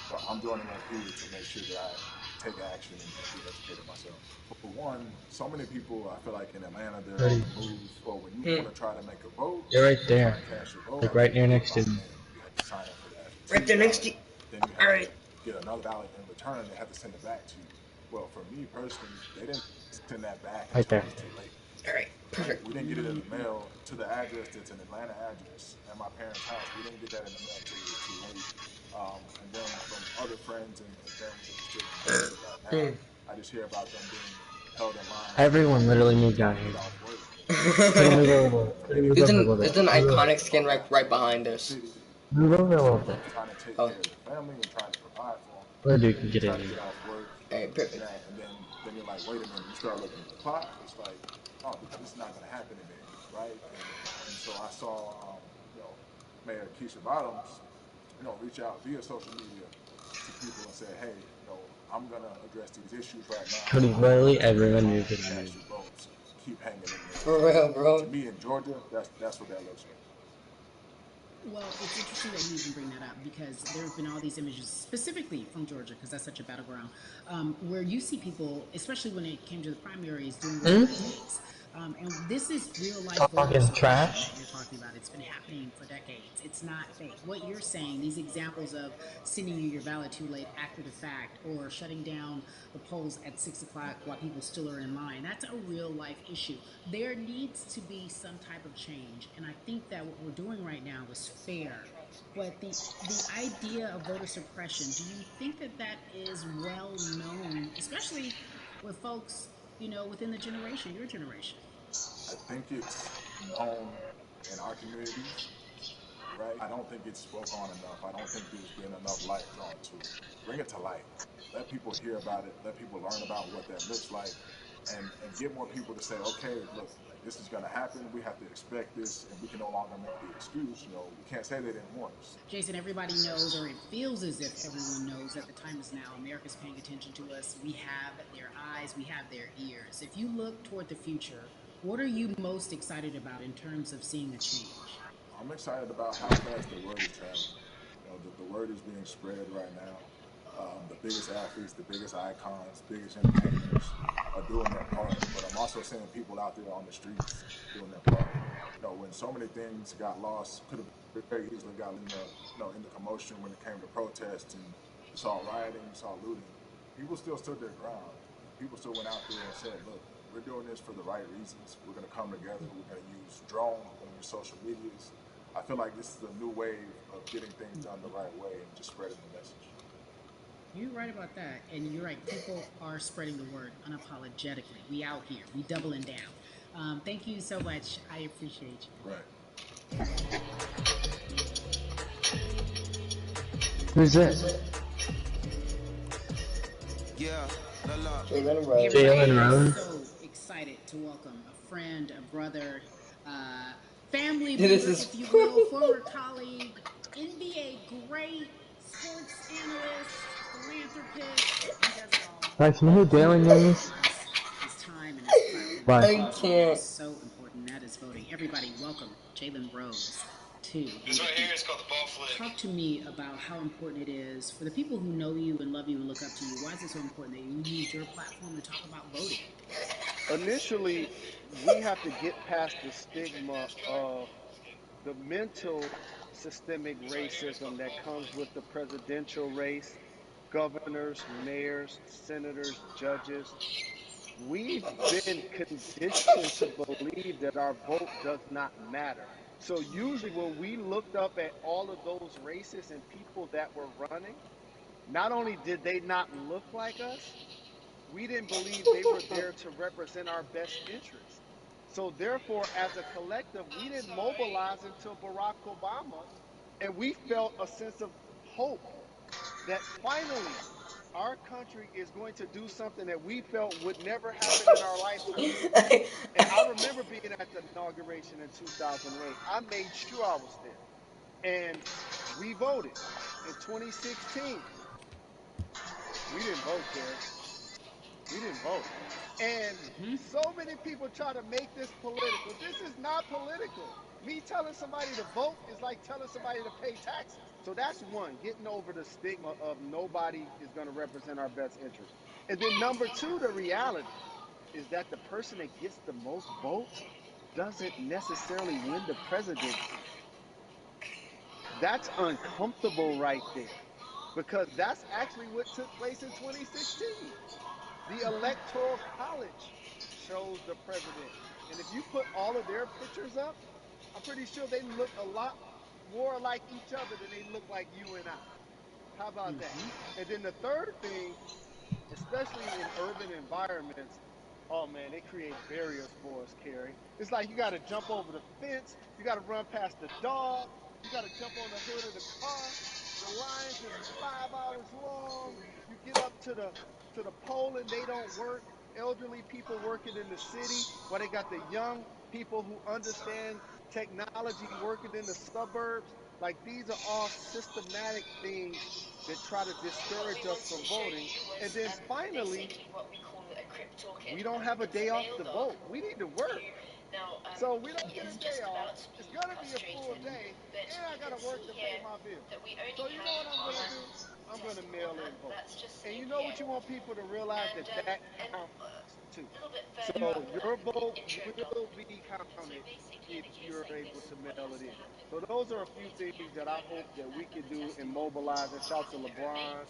So I'm joining up here to make sure that I take action and get educated myself. For one, so many people, I feel like in Atlanta, they're on the move. Or when you want to try to make a vote, You're right try there. to cast your vote, Like right there next to $5. me. You have to sign up for that. Right there next to you. Then you have to get another ballot in return. They have to send it back to you. Well, for me personally, they didn't send that back Right until there. it was too late. Alright, Right? perfect. We didn't get it in the mail to the address that's an Atlanta address at my parents' house. We didn't get that in the mail until it was too late. And then from other friends and family that are still connected with that now, I just hear about them being held in line Everyone literally moved trying down to here. get off work. Could you move over a little? Could you move There's over a an little bit? there's an iconic skin right behind In the us. city, Move over a little instead bit. of trying to take Oh, care of their family and trying to provide for them, Where dude can you get try in to here. get off work alright, and perfect. that, and then you're like, wait a minute. You start looking at the clock. It's like, oh, this is not going to happen today, right? And so I saw, Mayor Keisha Bottoms, reach out via social media to people and say, hey, I'm going to address these issues right now. Cody, I want literally you to stay in everyone line moved in and here. cast your votes. Keep hanging in there. For real, To bro. me, in Georgia, that's what that looks like. Well, it's interesting that you even bring that up because there have been all these images, specifically from Georgia, because that's such a battleground, where you see people, especially when it came to the primaries, doing whatever it takes. And this is real life voter Talking suppression trash? that you're talking about. It's been happening for decades. It's not fake. What you're saying, these examples of sending you your ballot too late after the fact, or shutting down the polls at 6 o'clock while people still are in line, that's a real life issue. There needs to be some type of change. And I think that what we're doing right now is fair. But the idea of voter suppression, do you think that that is well known, especially with folks, within the generation, your generation? I think it's known in our communities, right? I don't think it's spoke on enough. I don't think there's been enough light drawn to it. Bring it to light. Let people hear about it. Let people learn about what that looks like, and get more people to say, okay, look, like this is going to happen. We have to expect this, and we can no longer make the excuse. We can't say they didn't warn us. Jason, everybody knows, or it feels as if everyone knows that the time is now. America's paying attention to us. We have their eyes, we have their ears. If you look toward the future, what are you most excited about in terms of seeing a change? I'm excited about how fast the word is traveling. The word is being spread right now. The biggest athletes, the biggest icons, biggest entertainers are doing their part. But I'm also seeing people out there on the streets doing their part. When so many things got lost, could have very easily got in the commotion when it came to protests, and you saw rioting, you saw looting. People still stood their ground. People still went out there and said, look, we're doing this for the right reasons. We're going to come together. We're going to use drones. We're going to use social medias. I feel like this is a new wave of getting things done the right way and just spreading the message. You're right about that. And you're right. People are spreading the word unapologetically. We out here. We doubling down. Thank you so much. I appreciate you. Right. Who's this? Jalen Hey Rose. everybody, Jalen I'm Rose? so excited to welcome a friend, a brother, family This member, is if you will, former colleague, NBA great, sports analyst, philanthropist. He does it all. Guys, you know who Jalen is? His time and his platform Bye. to I do something that is can't. so important. That is voting. Everybody, welcome Jalen Rose to This right here is called the ball flick. Talk to me about how important it is for the people who know you and love you and look up to you. Why is it so important that you use your platform to talk about voting? Initially, we have to get past the stigma of the mental systemic racism that comes with the presidential race, governors, mayors, senators, judges. We've been conditioned to believe that our vote does not matter. So usually when we looked up at all of those races and people that were running, not only did they not look like us, we didn't believe they were there to represent our best interests. So therefore, as a collective, we didn't mobilize until Barack Obama, and we felt a sense of hope that finally our country is going to do something that we felt would never happen in our lifetime. And I remember being at the inauguration in 2008. I made sure I was there. And we voted in 2016. We didn't vote, Carrie. We didn't vote. And so many people try to make this political. This is not political. Me telling somebody to vote is like telling somebody to pay taxes. So that's one, getting over the stigma of nobody is going to represent our best interest. And then number two, the reality is that the person that gets the most votes doesn't necessarily win the presidency. That's uncomfortable right there because that's actually what took place in 2016. The Electoral College chose the president. And if you put all of their pictures up, I'm pretty sure they look a lot more like each other than they look like you and I. How about that? And then the third thing, especially in urban environments, oh man, they create barriers for us, Carrie. It's like you got to jump over the fence, you got to run past the dog, you got to jump on the hood of the car. The lines is 5 hours long. You get up to the poll and they don't work. Elderly people working in the city, while they got the young people who understand technology working in the suburbs. Like these are all systematic things that try to discourage us from voting. And then finally, we don't have a day off to vote. We need to work. So we don't get a day off. It's going to be a full day, and I got to work to pay my bills. So you know what I'm going to do? I'm going to mail in vote. And you know what you want people to realize? That counts too. So your vote will be counted if you're able to mail it in. So those are a few things that I hope that we can do and mobilize. And shout to LeBron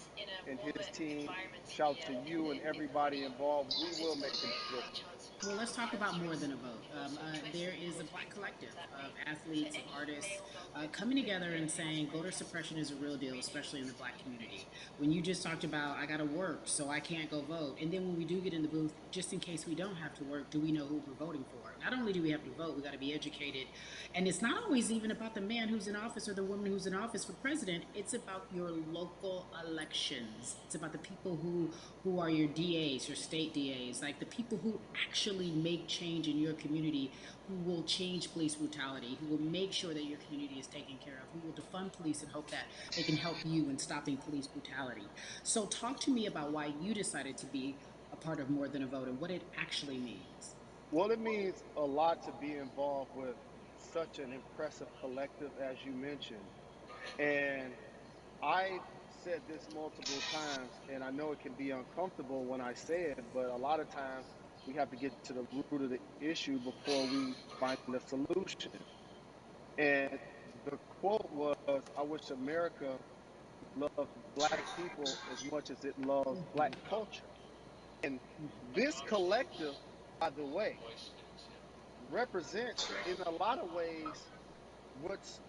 and his team. Shout to you and everybody involved. We will make a difference. Well, let's talk about more than a vote. There is a black collective of athletes, of artists coming together and saying voter suppression is a real deal, especially in the black community. When you just talked about, I got to work, so I can't go vote. And then when we do get in the booth, just in case we don't have to work, do we know who we're voting for? Not only do we have to vote, we got to be educated. And it's not always even about the man who's in office or the woman who's in office for president. It's about your local elections. It's about the people who are your DAs, your state DAs, like the people who actually make change in your community, who will change police brutality, who will make sure that your community is taken care of, who will defund police and hope that they can help you in stopping police brutality. So talk to me about why you decided to be a part of More Than a Vote and what it actually means. Well, it means a lot to be involved with such an impressive collective as you mentioned. And I've said this multiple times, and I know it can be uncomfortable when I say it, but a lot of times we have to get to the root of the issue before we find a solution. And the quote was, I wish America loved black people as much as it loves black culture. And this collective, by the way, represents in a lot of ways what's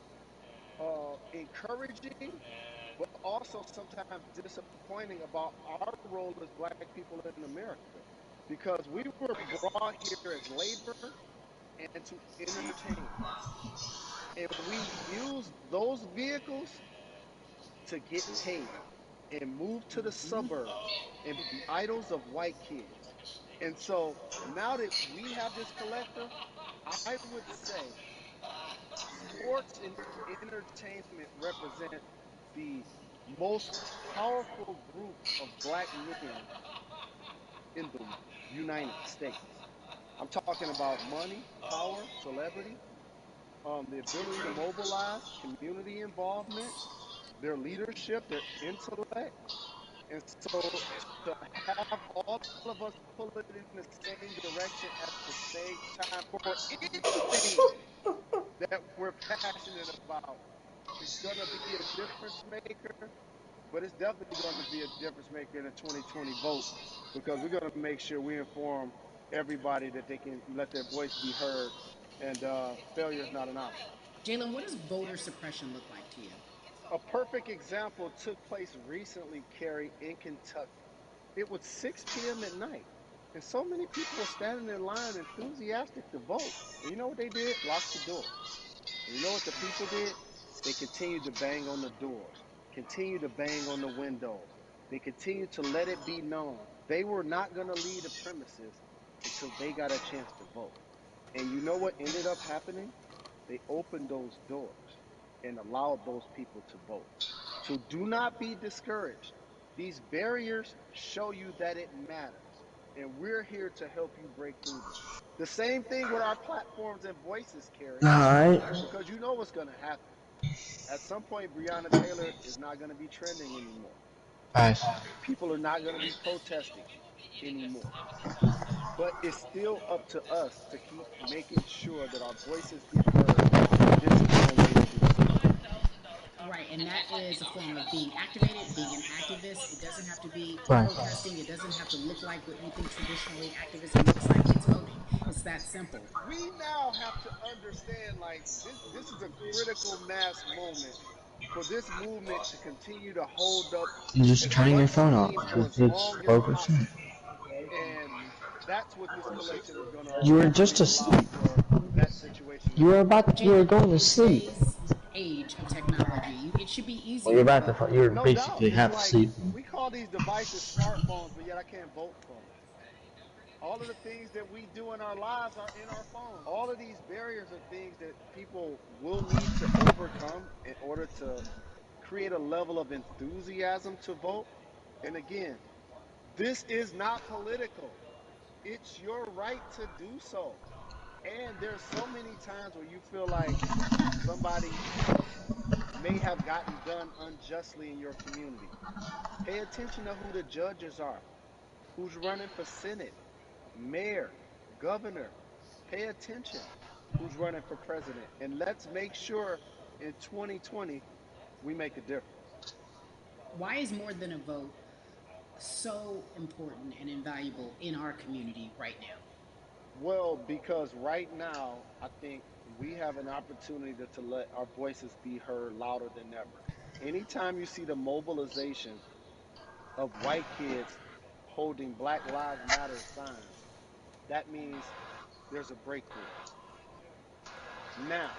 encouraging, but also sometimes disappointing about our role as black people in America. Because we were brought here as labor and to entertain. And we use those vehicles to get paid and move to the suburbs and be idols of white kids. And so now that we have this collective, I would say sports and entertainment represent the most powerful group of black men in the United States. I'm talking about money, power, celebrity, the ability to mobilize, community involvement, their leadership, their intellect. And so to have all of us pull it in the same direction at the same time for anything that we're passionate about is going to be a difference maker, but it's definitely going to be a difference maker in the 2020 vote because we're going to make sure we inform everybody that they can let their voice be heard, and failure is not an option. Jalen, what does voter suppression look like to you? A perfect example took place recently, Carrie, in Kentucky. It was 6 p.m. at night, and so many people were standing in line enthusiastic to vote. And you know what they did? Locked the doors. And you know what the people did? They continued to bang on the doors, continued to bang on the windows. They continued to let it be known they were not going to leave the premises until they got a chance to vote. And you know what ended up happening? They opened those doors. and allowed those people to vote. So do not be discouraged. These barriers show you that it matters, and we're here to help you break through them. The same thing with our platforms and voices, Carrie, Alright. because you know what's going to happen. At some point, Breonna Taylor is not going to be trending anymore. Guys. People are not going to be protesting anymore. But it's still up to us to keep making sure that our voices get heard, and this is one way to do so. Right, and that is a form of being activated, being an activist. It doesn't have to be Right. protesting. It doesn't have to look like what you think traditionally activism looks like. It's voting. It's that simple. We now have to understand, like, this is a critical mass moment for this movement to continue to hold up You're just as turning your much phone off steam for because as it's long as focusing. possible. And that's what this collection is going to You were hopefully just allow asleep. for that situation to You were happen. you were Jalen, going to in sleep. today's age of technology, it should be Well, you're easier, about but to. You're No doubt. basically It's half like asleep. we call these devices smartphones, but yet I can't vote from them. All of the things that we do in our lives are in our phones. All of these barriers are things that people will need to overcome in order to create a level of enthusiasm to vote. And again, this is not political. It's your right to do so. And there's so many times where you feel like somebody may have gotten done unjustly in your community. Pay attention to who the judges are, who's running for Senate, mayor, governor. Pay attention who's running for president. And let's make sure in 2020 we make a difference. why is more than a vote so important and invaluable in our community right now? Well, because right now, I think we have an opportunity to let our voices be heard louder than ever. Anytime you see the mobilization of white kids holding Black Lives Matter signs, that means there's a breakthrough. Now,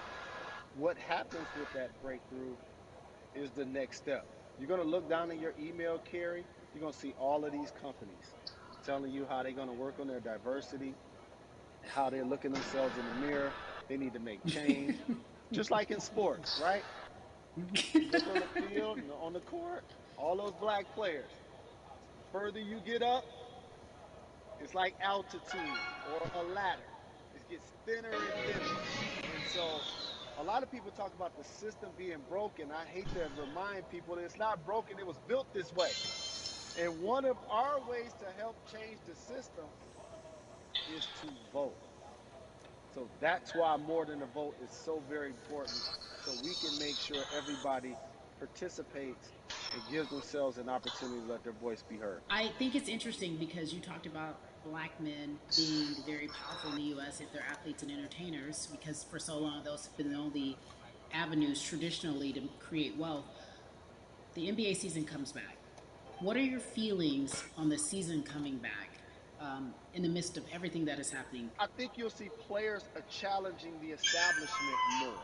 what happens with that breakthrough is the next step. You're going to look down in your email, Carrie. You're going to see all of these companies telling you how they're going to work on their diversity, how they're looking themselves in the mirror. They need to make change. Just like in sports, right? You look on the field, on the court, all those black players. The further you get up, it's like altitude or a ladder. It gets thinner and thinner. And so a lot of people talk about the system being broken. I hate to remind people that it's not broken, it was built this way. And one of our ways to help change the system is to vote. So that's why more than a vote is so very important. So we can make sure everybody participates and gives themselves an opportunity to let their voice be heard. I think it's interesting because you talked about black men being very powerful in the U.S. if they're athletes and entertainers, because for so long those have been the only avenues traditionally to create wealth. The NBA season comes back. What are your feelings on the season coming back in the midst of everything that is happening? I think you'll see players challenging the establishment more.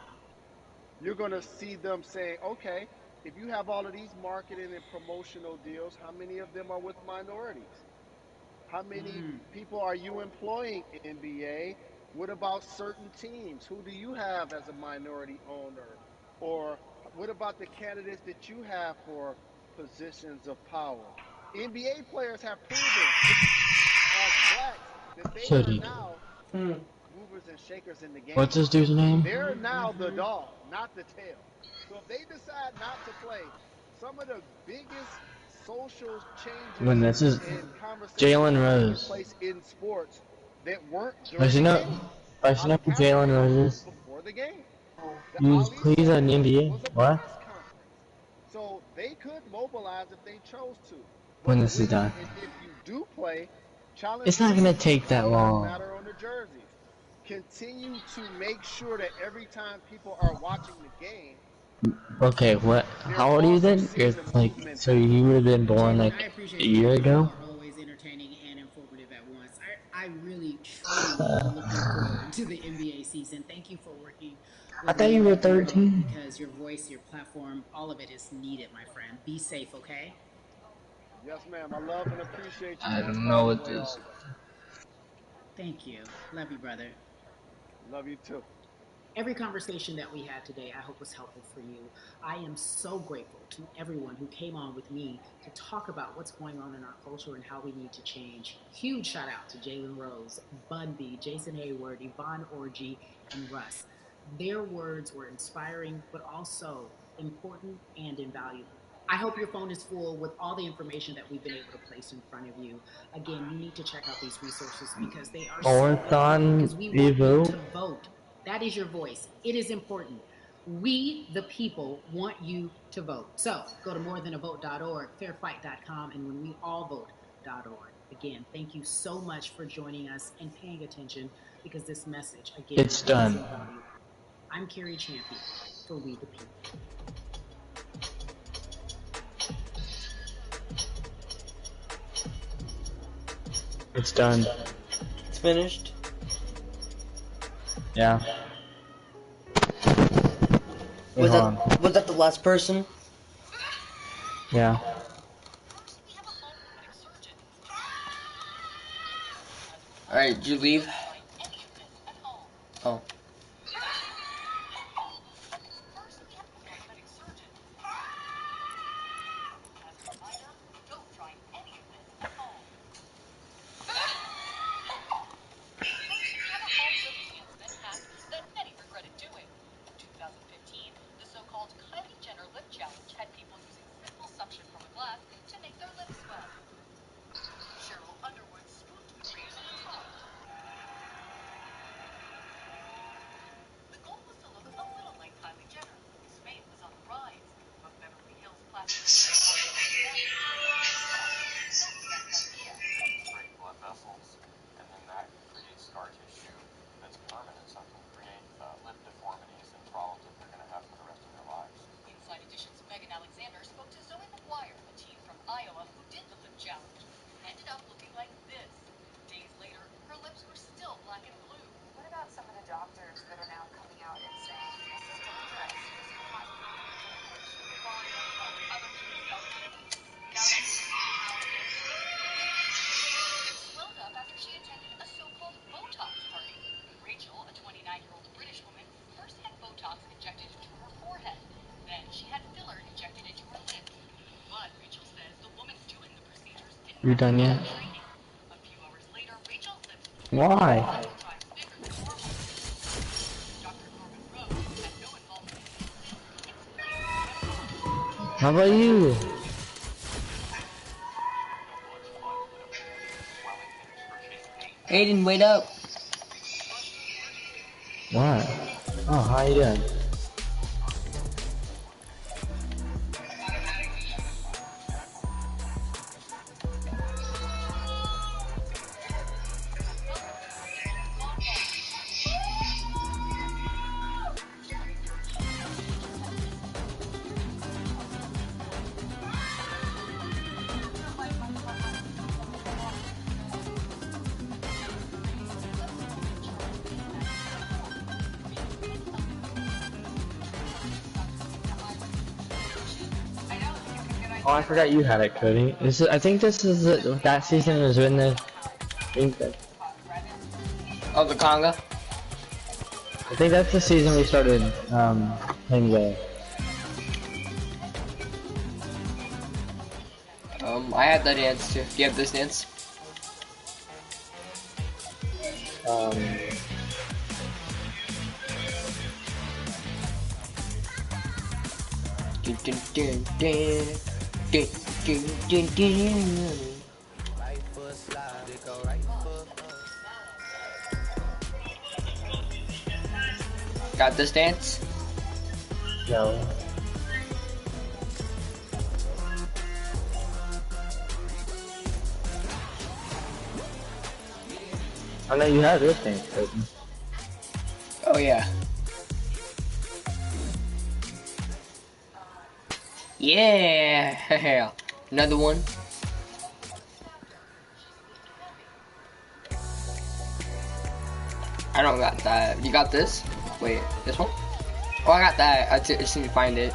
You're going to see them saying, okay, if you have all of these marketing and promotional deals, how many of them are with minorities? How many people are you employing in NBA? What about certain teams? Who do you have as a minority owner? Or what about the candidates that you have for positions of power? NBA players have proven as blacks that they are Cody. now movers and shakers in the What's game. this dude's name? They're now the dog, not the tail. So if they decide not to play, some of the biggest social When changes this is and conversations Jalen have taken Rose. place in sports that weren't Guys, during you the know, game. guys, you know Colin who Jalen Kaepernick Rose was is? before the game. The He was Ali pleased at the segment NBA. was a What? press conference. So they could mobilize if they chose to. When But this is when done. and if you do play, challenge It's them not gonna to put take Black that Lives long. Matter on the jerseys. Continue to make sure that every time people are watching the game, Okay, what? they're How old are you also then? You're seeing the like, movement so you happen. would have been born Jalen, like I a appreciate you year because you ago? are always entertaining and informative at once. I really, truly am looking forward to the NBA season. Thank you for working I with thought me you and were letting me know 13. because your voice, your platform, all of it is needed, my friend. Be safe, okay? Yes, ma'am. I love and appreciate you I most don't all know the what way, this. always. Thank you. Love you, brother. Love you too. Every conversation that we had today, I hope was helpful for you. I am so grateful to everyone who came on with me to talk about what's going on in our culture and how we need to change. Huge shout out to Jalen Rose, Bun B, Jason Hayward, Yvonne Orgy, and Russ. Their words were inspiring, but also important and invaluable. I hope your phone is full with all the information that we've been able to place in front of you. Again, you need to check out these resources because they are so Fourth important on because we want you Evo. to vote. That is your voice. It is important. We, the people, want you to vote. So go to morethanavote.org, fairfight.com, and when we all vote.org. Again, thank you so much for joining us and paying attention because this message, again, It's is done. invaluable. I'm Carrie Champion for We the People. It's done. It's finished. Yeah. Wait, Was hold on. that the last person? Yeah. Alright, did you leave? Oh. You done yet? Why? How about you? Aiden, wait up. What? Oh, how you doing? Oh, I forgot you had it, Cody. I think this is that season was when the. Oh, the conga? I think that's the season we started playing the. I had that dance too. Do you have this dance? Dun, dun, dun, dun. Dun, dun, dun, dun. Got this dance? No. I know you have this thing, Cody. Oh yeah. Yeah. Another one. I don't got that. You got this? Wait, this one? Oh, I got that. I just need to find it.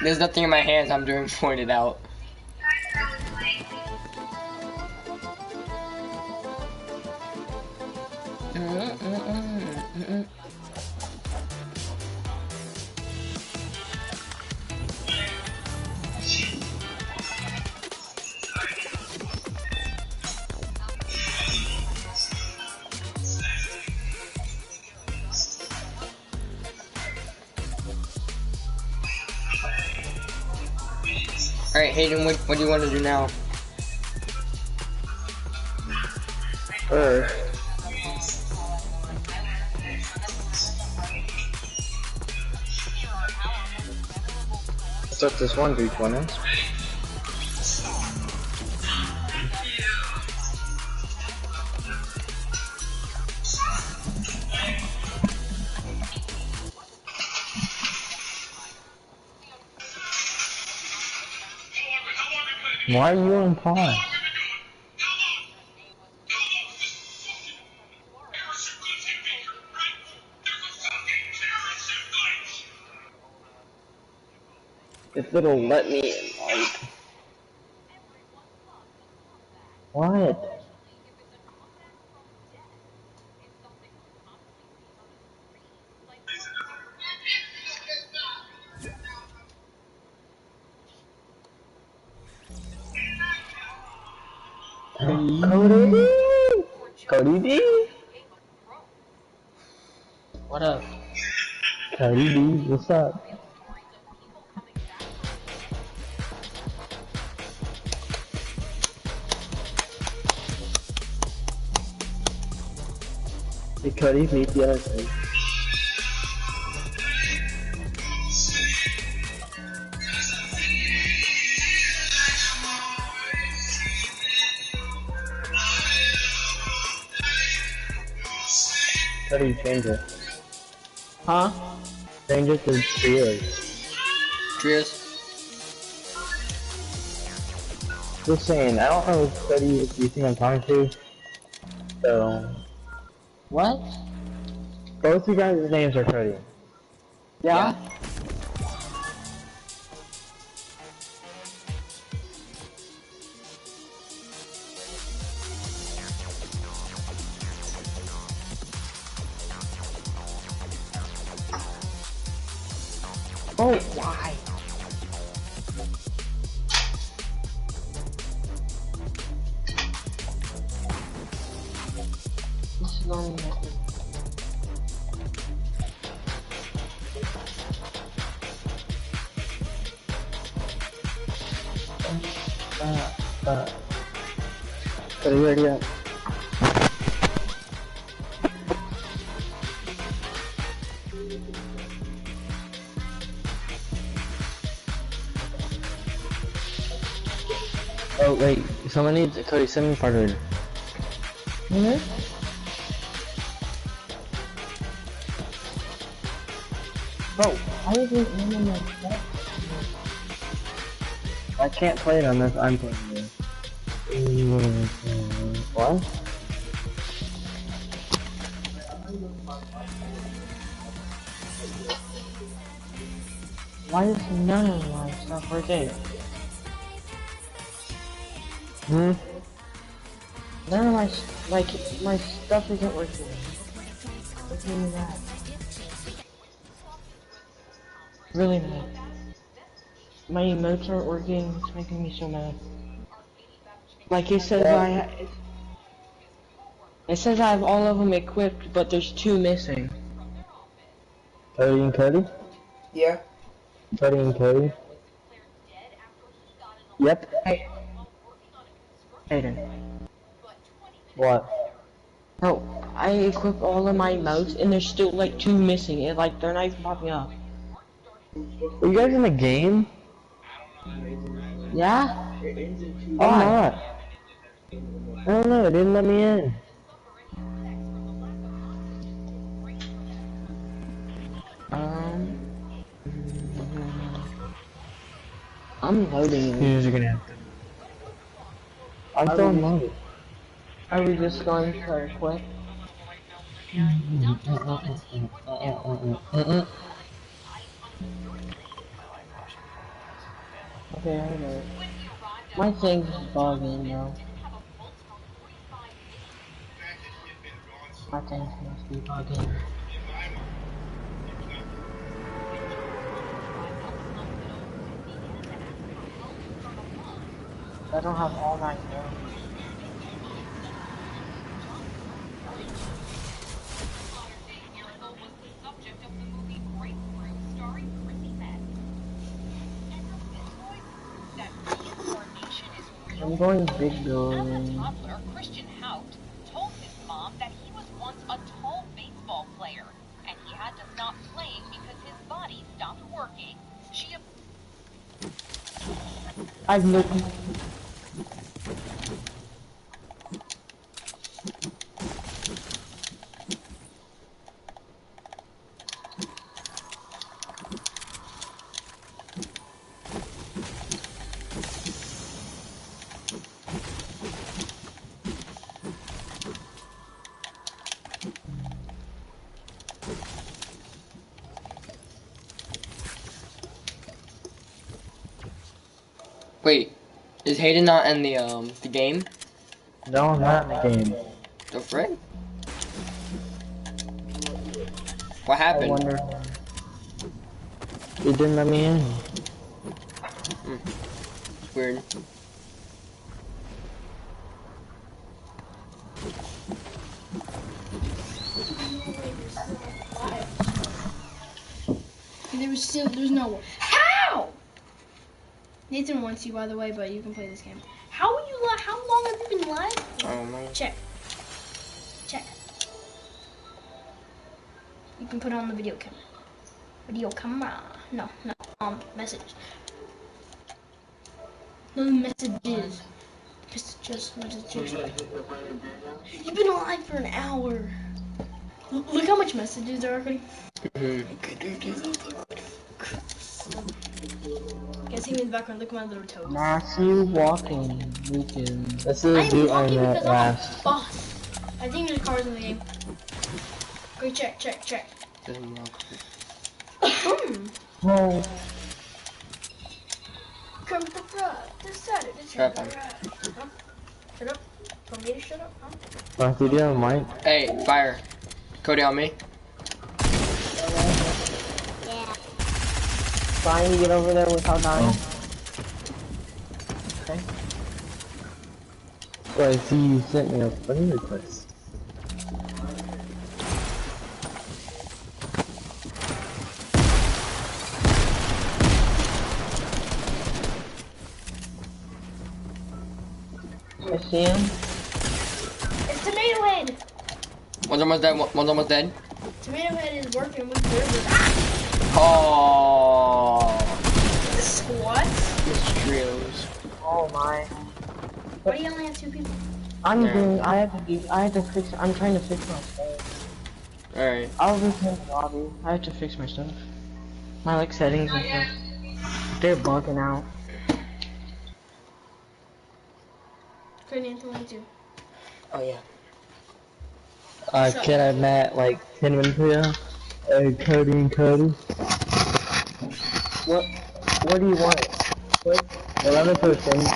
There's nothing in my hands. I'm doing pointed out. Alright, Hayden, what do you want to do now? First, what's up this 1v1 is? Why are you on pause? If it'll let me in, like... What? Cody? Cody D? What up? Cody D, what's up? Hey Cody, meet the other thing. How do you change it? Huh? Change it to trios. Trios? Just saying, I don't know if Cody if you think I'm talking to. So What? both you guys' names are Cody. Yeah? Oh, why? This is only method. Cody, ready up. Oh wait, someone needs Cody, send me part of it. Bro, how is it in my set? I can't play it unless I'm playing it. What? Why is none of my stuff working? Hmm? None of my, my stuff isn't working. What's in that? Really mad. My emotes aren't working, it's making me so mad. Like it says it says I have all of them equipped, but there's 2 missing. Cody and Cody? Yeah. Cody and Cody? Yep. Hey. Hayden. What? Bro, I equipped all of my emotes and there's still like 2 missing. It like they're not even popping up. Are you guys in the game? Yeah? I'm Why? not. I don't know, it didn't let me in. I'm loading You it. guys are gonna have to. I'm still unloaded. Are we just going to quit? Okay, I know it. My thing's bugging now. My thing must be bugging. I don't have all night now. I'm going big girl. Told his mom that he was once a tall baseball player and he had to stop playing because his body stopped working. She I've looked. Wait, is Hayden not in the game? No, I'm not in the game. The frick? What I happened? wonder. You didn't let me in. It's weird. There's no one. How? Nathan wants you, by the way, but you can play this game. How are you live? How long have you been live? Oh my. Check. Check. You can put on the video camera. Video camera. No. Message. No messages. Messages. You've been alive for an hour. Look how much messages are already. Guys, see me in the background. Look at my little toes. Nah, I see you walking. We can. This I is am the walking internet because I'm a last. boss. I think there's cars in the game. Go check. Doesn't work. No. Come to the front. Decided to Shut turn up. around. Huh? Shut up. Tell me to shut up, huh? Mark, you have a mic? Hey, fire. Cody on me. Yeah. Trying to get over there without dying. Okay. So I see you sent me a friend request. I see him. It's Tomato Head. One's almost dead. One's almost dead. Tomato Head is working with burgers. Ah! Oh. The squad? It's trios. Oh my. Why do you only have 2 people? I'm Yeah. doing. I have to fix. I'm trying to fix my stuff. All right. I'll return the lobby. I have to fix my stuff. My like settings and stuff. They're bugging out. Couldn't Anthony wants you. Oh yeah. Kid I met like 10 minutes ago. Cody and Cody. What do you want? What? Well, I'm gonna post things.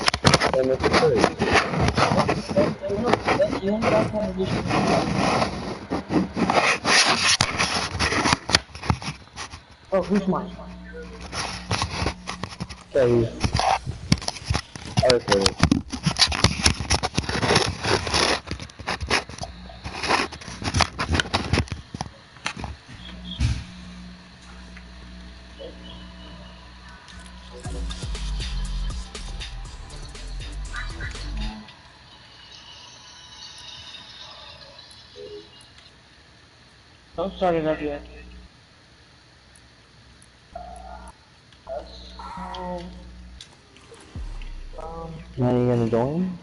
And it's a Cody. You want that conversation? Oh, who's mine? Cody. Oh, Cody. Don't start it up yet. Now you gonna join?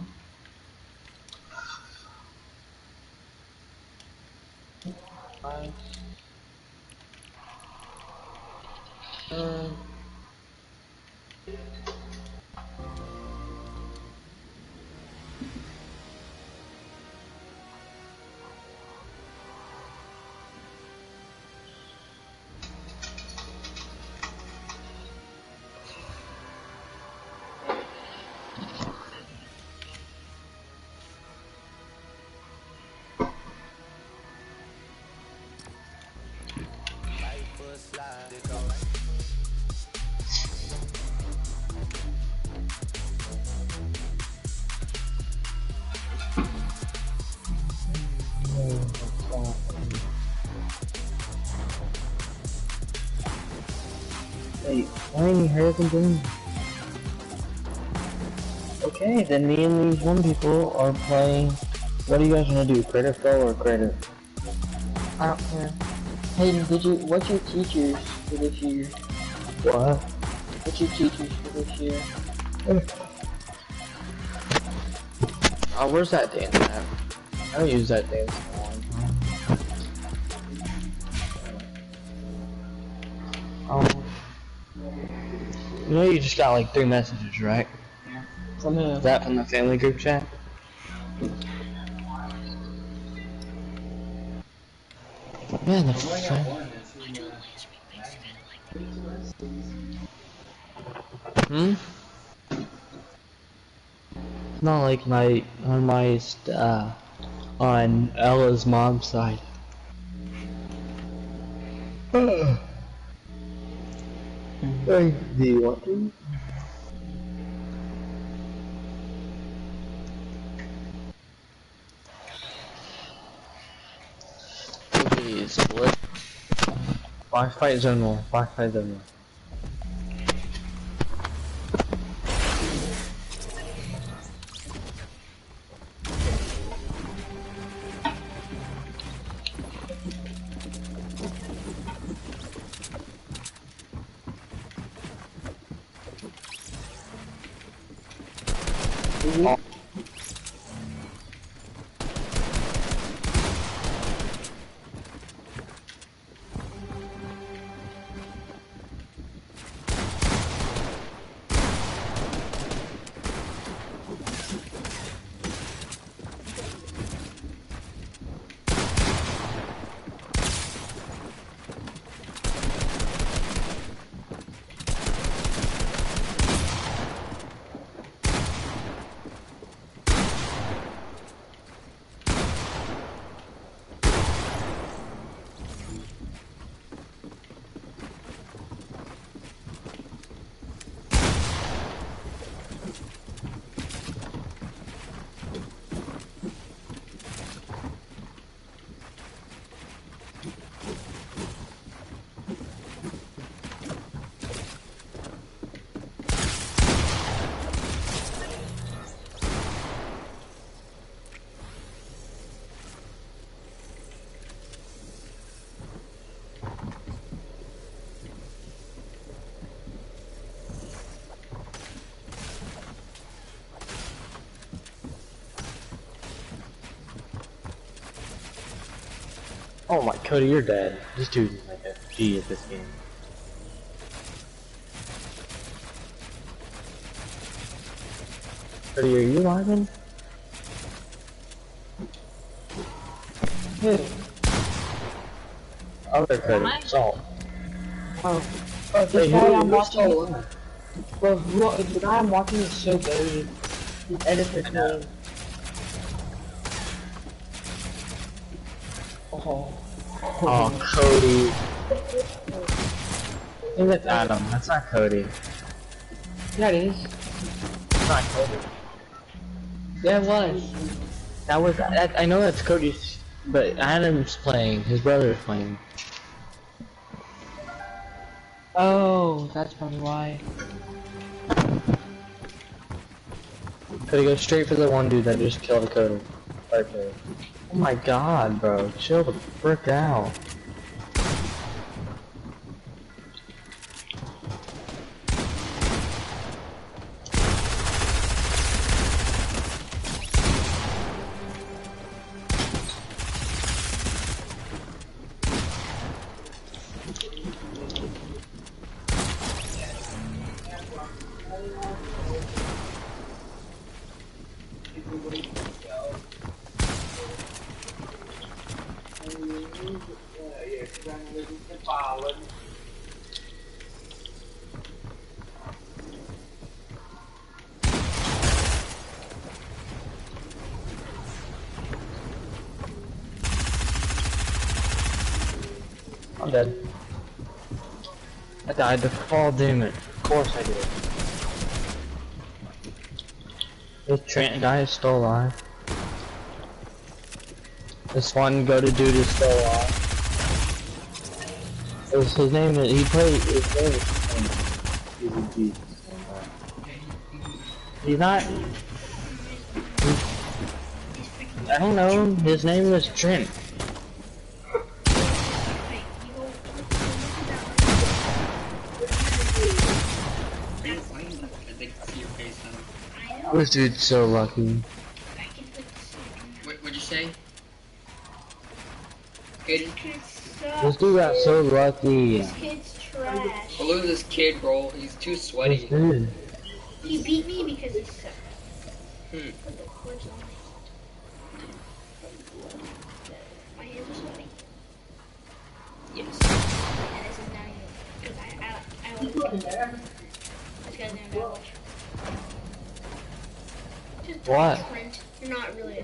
Fine, hurry up and join. Okay, then me and these one people are playing. What do you guys want to do? Credit flow or credit? I don't care. Hayden, what's your teachers for this year? What? What's your teachers for this year? Oh, where's that dance at? I don't use that dance in a long time. You know you just got like 3 messages, right? From who? Is that from the family group chat? Man, the fuck? Hmm? It's not like on Ella's mom's side. Hey, do you want to? Please, what? Box fight zone 1. Box fight zone 1. Oh my, Cody, you're dead. This dude is like a G at this game. Cody, are you lying? Who? Other Cody, Salt. Oh, this guy I'm watching. Bro, the guy I'm watching is so good. He edits the game. Oh, Cody. I think that's Adam. That's not Cody. Yeah, it is. It's not Cody. Yeah, it was. That was. I know that's Cody's, but Adam's playing. His brother is playing. Oh, that's probably why. Cody, go straight for the one dude that just killed Cody. Okay. Oh my god, bro. Chill the frick out. I'm dead. I died to fall demon. Of course I did. This guy is still alive. This one goated dude is still alive. His name is, he played, his name is Jesus. He's not. I don't know. His name was Trent. This dude's so lucky. What'd you say? Kid? This dude got so lucky. This kid's trash. Oh, look at this kid, bro. He's too sweaty. He beat me because he sucks. My hands are sweaty. Yes. And this is not even because I this guy's name I watch. Just What? Trent. You're not really a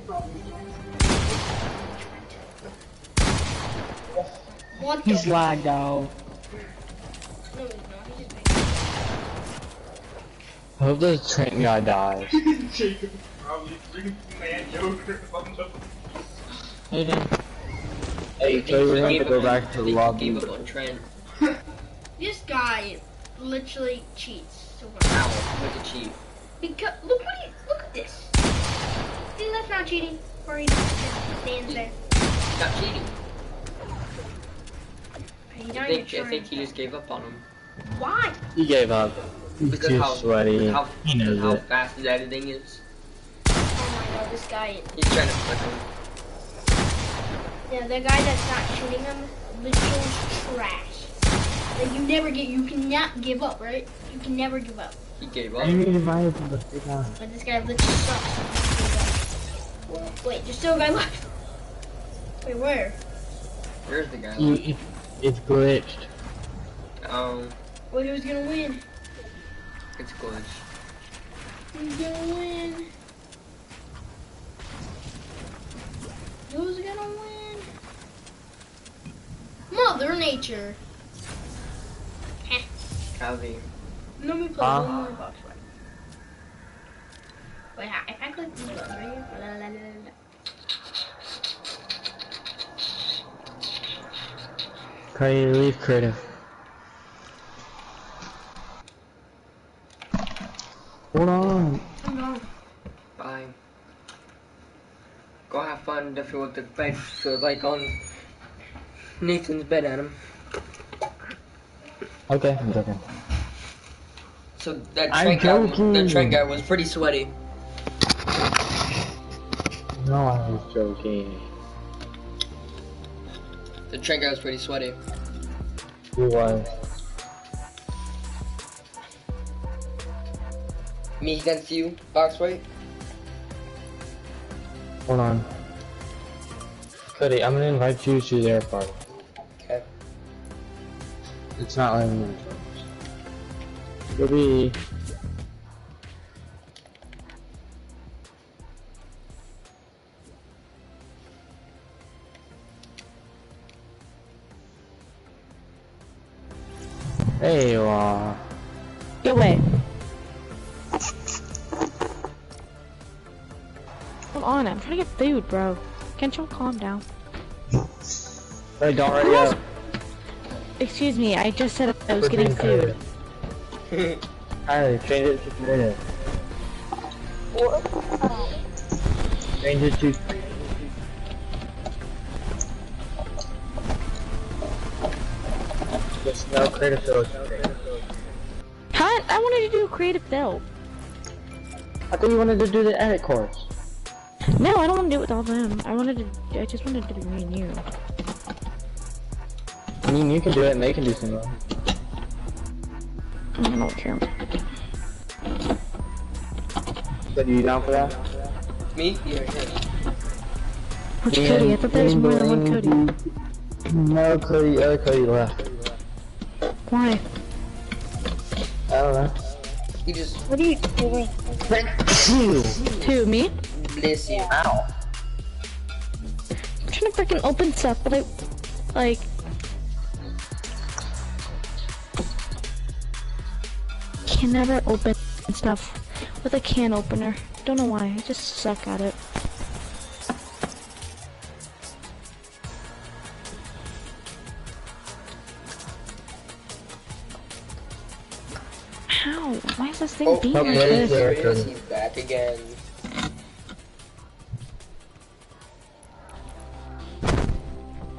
What He's the lagged out. No, he's not. He's just I hope this Trent guy dies. Hey, so we're going to go back to the lobby. Gave up on Trent. This guy literally cheats so hard. Ow, look at cheat. Because look at this. See, that's not cheating. Or he just stands there. Not cheating. I I think he just gave up on him. Why? He gave up. He's Because too how sweaty. He knows how it. fast his editing is. Oh my god, this guy. He's trying to flip him. Yeah, the guy that's not shooting him, literally trash. Like you cannot give up, right? You can never give up. He gave up. I need to buy it from the big guy. But this guy literally sucks. Wait, there's still a guy left. Wait, where? Where's the guy? It's glitched. Well, who's gonna win? It's glitch. Who's gonna win? Who's gonna win? Mother Nature. Heh. Calvi. Let me play one more box fight. Wait, if I click this button right here. La, la, la, la. Okay, leave creative. Hold on. I'm gone. Bye. Go have fun to feel what the bed feels like on Nathan's bed, Adam. Okay, I'm joking. So that I'm Trent guy was pretty sweaty. No, I was joking. The Trent guy was pretty sweaty. He was. Me against you, box fight. Hold on. Cody, I'm gonna invite you to their party. Okay. It's not letting me. It'll be. There you are. Get away. Hold on, I'm trying to get food, bro. Can't y'all calm down? Hey, don't already up. Excuse me, I just said I was getting food. Alright, change it to creative. Change it to. Just no creative field. Huh? I wanted to do a creative build. I thought you wanted to do the edit course. No, I don't want to do it with all them. I just wanted to be me and you. I mean, you can do it and they can do something. I don't care. So, you down for that? Me? Yeah. Which Cody? I thought there was more than one Cody. No, Cody, other Cody left. Why? I don't know. He just What are you doing? Who, me? bless you. Ow. I'm trying to freaking open stuff, but like... Can never open stuff with a can opener. Don't know why, I just suck at it. thing being like there this? he is. He's back again.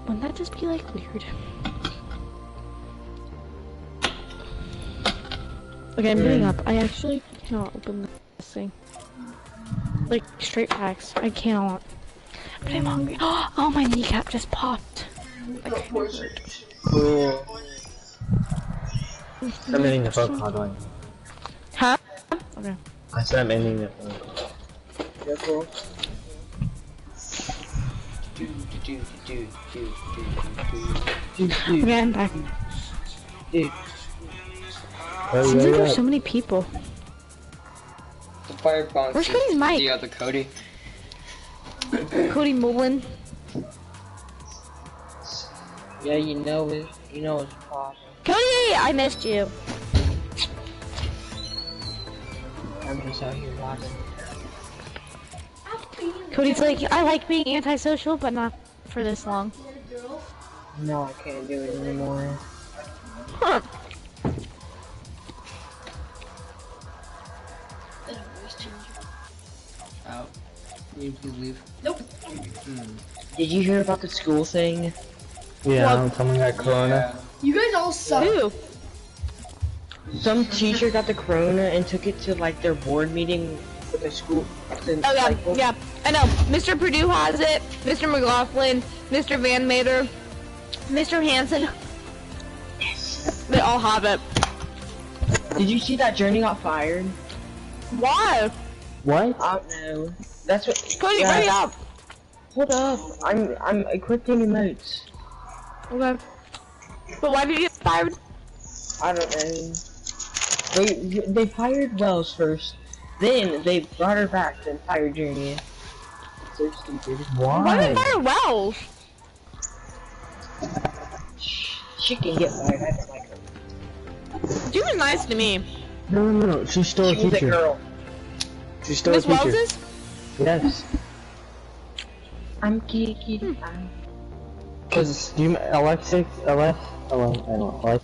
Wouldn't that just be like weird? Okay, I'm getting up. I actually cannot open this thing. Like, straight facts. I cannot. But I'm hungry. Oh, my kneecap just popped. Like, Cool. I'm ending the phone call, don't huh? Okay. I said I'm ending the phone call. Yeah, cool. Okay, I'm back. Dude. Seems like there's so many people. The fire bounce. Where's Cody's mic? The other Cody. Cody Mullen. Yeah, you know it. You know it's popping. Cody, I missed you. I'm just out here rocking. Cody's like, I like being antisocial, but not for this long. No, I can't do it anymore. Huh. Out. Can you please leave? Nope. Did you hear about the school thing? Yeah, someone got corona. You guys all suck. Who? Some teacher got the corona and took it to like their board meeting with the school. Oh yeah, yeah. I know. Mr. Purdue has it. Mr. McLaughlin, Mr. Van Mater, Mr. Hansen. They all have it. Did you see that Journey got fired? Why? What? I don't know. That's what. Cody, yeah. hurry up. Hold up. I'm equipping emotes. Okay. But why did you get fired? I don't know. They fired Wells first. Then they brought her back, then fired Journey. So stupid. Why did they fire Wells? She can get fired. I don't like her. She was nice to me. No. She's still a She's a teacher. girl. She's still a Miss teacher. Wells is? Yes. I'm kitty. Because Alexa, I don't know,